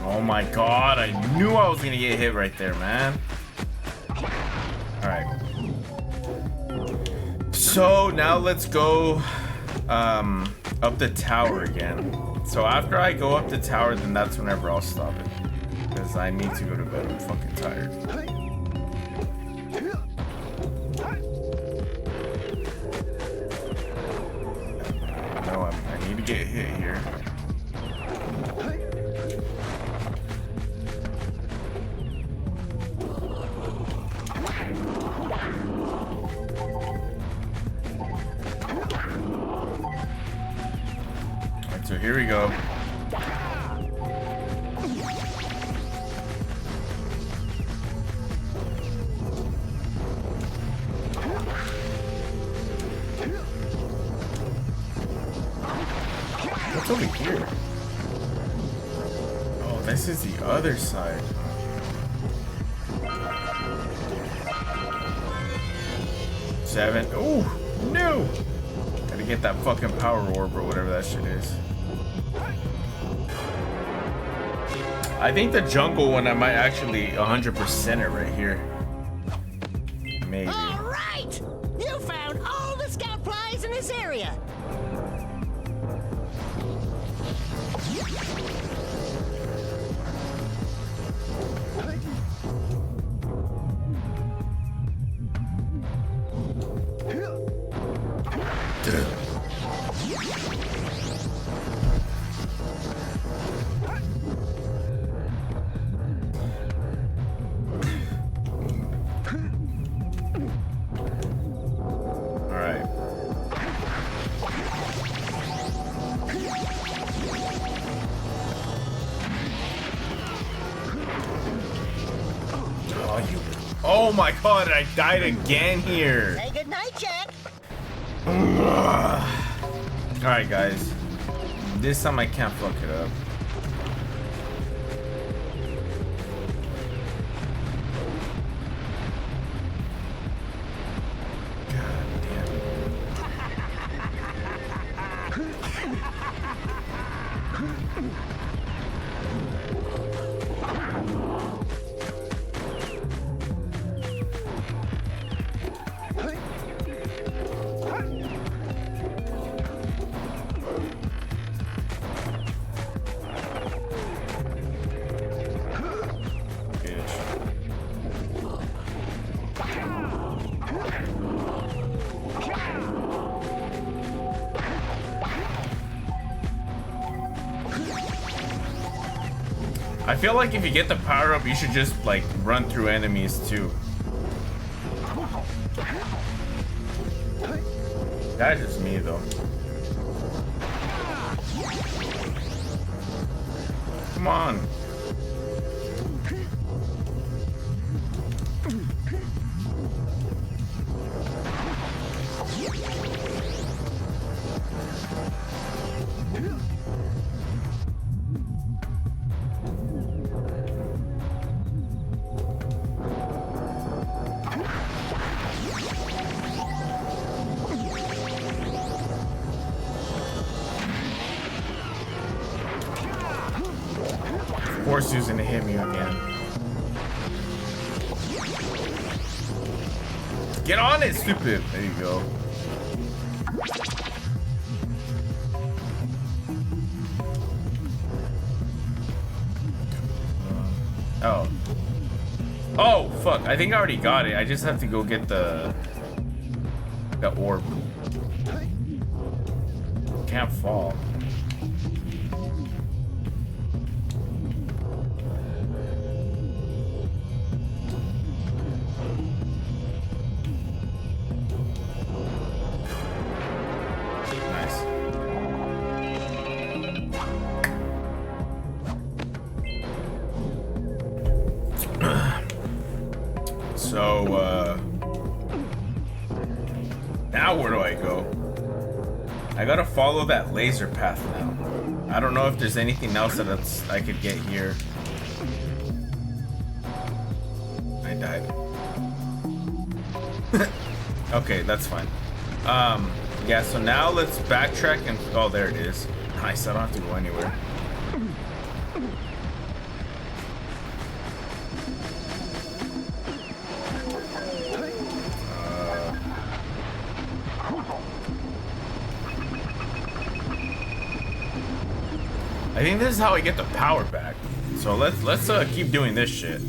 Oh my god, I knew I was gonna get hit right there, man. Alright. So now let's go up the tower again. So after I go up the tower, then that's whenever I'll stop it. Because I need to go to bed, I'm fucking tired. No, I need to get hit here. So here we go. What's over here? Oh, this is the other side. Seven. Oh, no! Gotta get that fucking power orb or whatever that shit is. I think the jungle one I might actually 100% it right here. Maybe. All right! You found all the scout flies in this area. Oh my god, I died again here. Hey, good night, Jack. Alright, guys. This time I can't fuck it up. I feel like if you get the power up, you should just like run through enemies too. That's just me though. Come on. Of course, he's gonna hit me again. Get on it, stupid. There you go. Oh. Oh, fuck. I think I already got it. I just have to go get the orb. Can't fall. Now where do I go? I gotta follow that laser path now. I don't know if there's anything else that I could get here. I died. Okay, that's fine. Yeah, so now let's backtrack and... Oh, there it is. Nice, I don't have to go anywhere. I think this is how I get the power back. So let's keep doing this shit.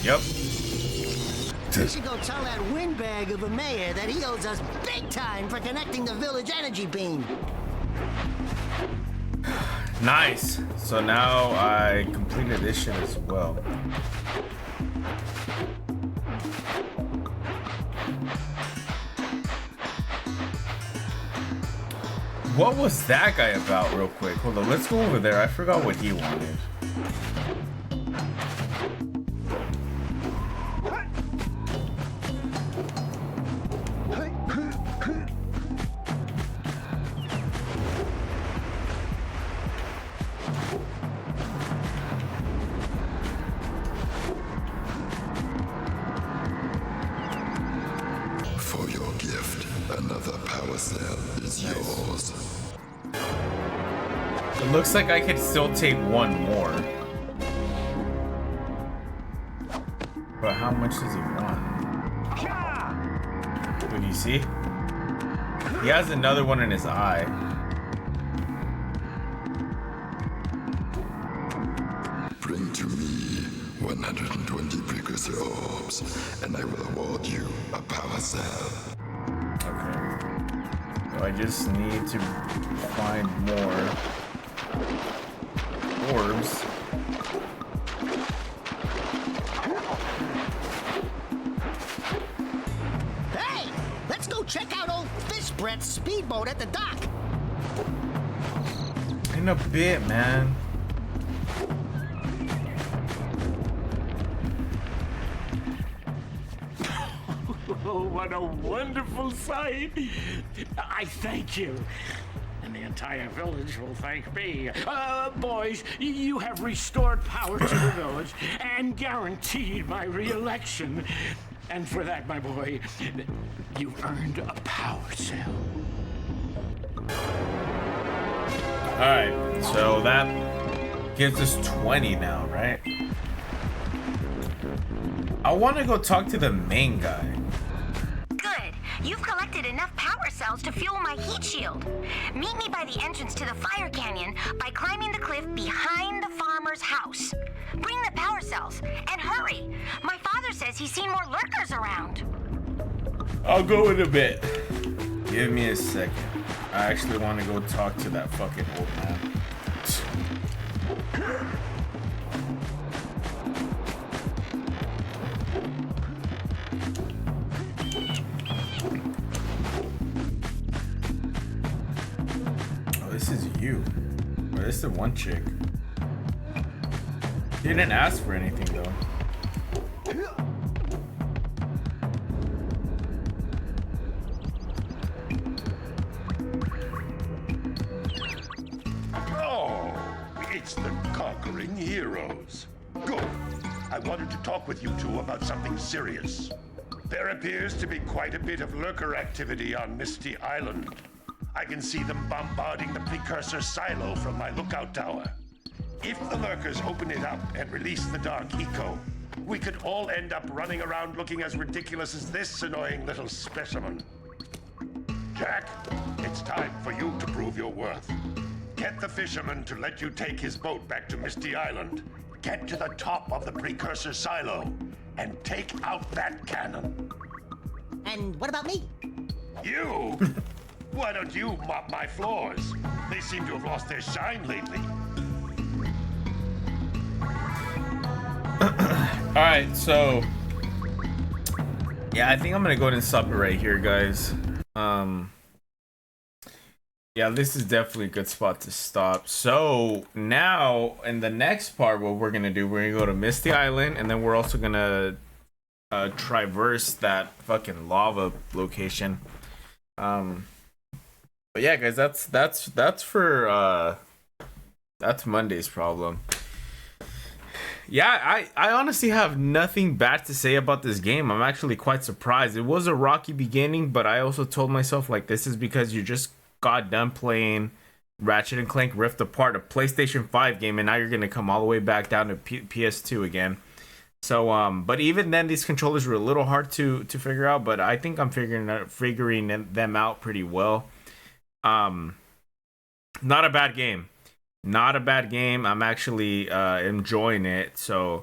Yep. We should go tell that windbag of a mayor that he owes us big time for connecting the village energy beam. Nice. So now I completed this shit as well. What was that guy about real quick? Hold on, let's go over there. I forgot what he wanted. For your gift, another power cell is yours. It looks like I could still take one more. But how much does he want? What do you see? He has another one in his eye. Bring to me 120 precursor orbs, and I will award you a power cell. Okay. So I just need to find more orbs. Hey, let's go check out old Fish Brett's speedboat at the dock. In a bit, man. Oh, what a wonderful sight. I thank you. And the entire village will thank me. Boys, you have restored power to the village and guaranteed my re-election. And for that, my boy, you've earned a power cell. Alright, so that gives us 20 now, right? I want to go talk to the main guy. Good. You've collected enough power cells to fuel my heat shield. Meet me by the entrance to the fire canyon by climbing the cliff behind the farmer's house. Bring the power cells and hurry. My father says he's seen more lurkers around. I'll go in a bit. Give me a second. I actually want to go talk to that fucking old man. Oh, this is you. Oh, this is the one chick. You didn't ask for anything though. It's the conquering heroes. Good. I wanted to talk with you two about something serious. There appears to be quite a bit of lurker activity on Misty Island. I can see them bombarding the Precursor silo from my lookout tower. If the lurkers open it up and release the Dark Eco, we could all end up running around looking as ridiculous as this annoying little specimen. Jak, it's time for you to prove your worth. Get the fisherman to let you take his boat back to Misty Island. Get to the top of the Precursor silo and take out that cannon. And what about me? You? Why don't you mop my floors? They seem to have lost their shine lately. All right, so yeah, I think I'm gonna go ahead and stop it right here, guys. Yeah, this is definitely a good spot to stop. So now in the next part, what we're gonna do, we're gonna go to Misty Island, and then we're also gonna traverse that fucking lava location. But yeah, guys, that's for that's Monday's problem. Yeah, I honestly have nothing bad to say about this game. I'm actually quite surprised. It was a rocky beginning, but I also told myself, like, this is because you just got done playing Ratchet and Clank Rift Apart, a PlayStation 5 game, and now you're gonna come all the way back down to PS2 again. So but even then, these controllers were a little hard to figure out, but I think I'm figuring them out pretty well. Not a bad game. Not a bad game. I'm actually enjoying it. So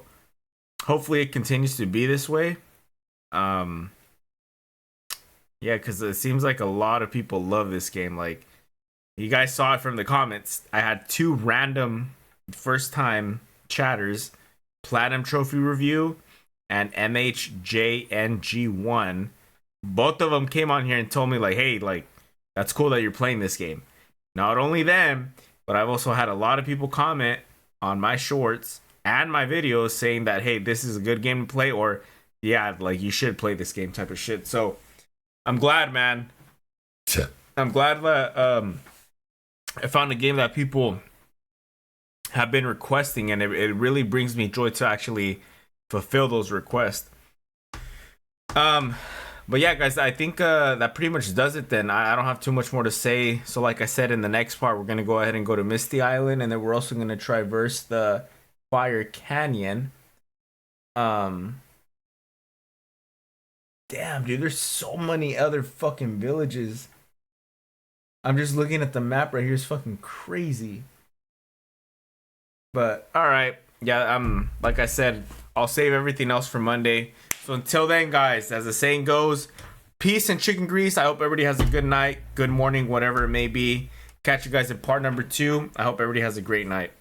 hopefully it continues to be this way. Yeah, because it seems like a lot of people love this game. Like, you guys saw it from the comments. I had 2 random first-time chatters, Platinum Trophy Review and MHJNG1. Both of them came on here and told me, like, hey, like, that's cool that you're playing this game. Not only them, but I've also had a lot of people comment on my shorts and my videos saying that, hey, this is a good game to play, or yeah, like, you should play this game type of shit. So I'm glad, man. I'm glad that I found a game that people have been requesting, and it really brings me joy to actually fulfill those requests. But yeah, guys, I think that pretty much does it then. I don't have too much more to say. So like I said, in the next part, we're going to go ahead and go to Misty Island, and then we're also going to traverse the Fire Canyon. Damn, dude, there's so many other fucking villages. I'm just looking at the map right here. It's fucking crazy. But, alright. Yeah, like I said, I'll save everything else for Monday. So until then, guys, as the saying goes, peace and chicken grease. I hope everybody has a good night, good morning, whatever it may be. Catch you guys in part number 2. I hope everybody has a great night.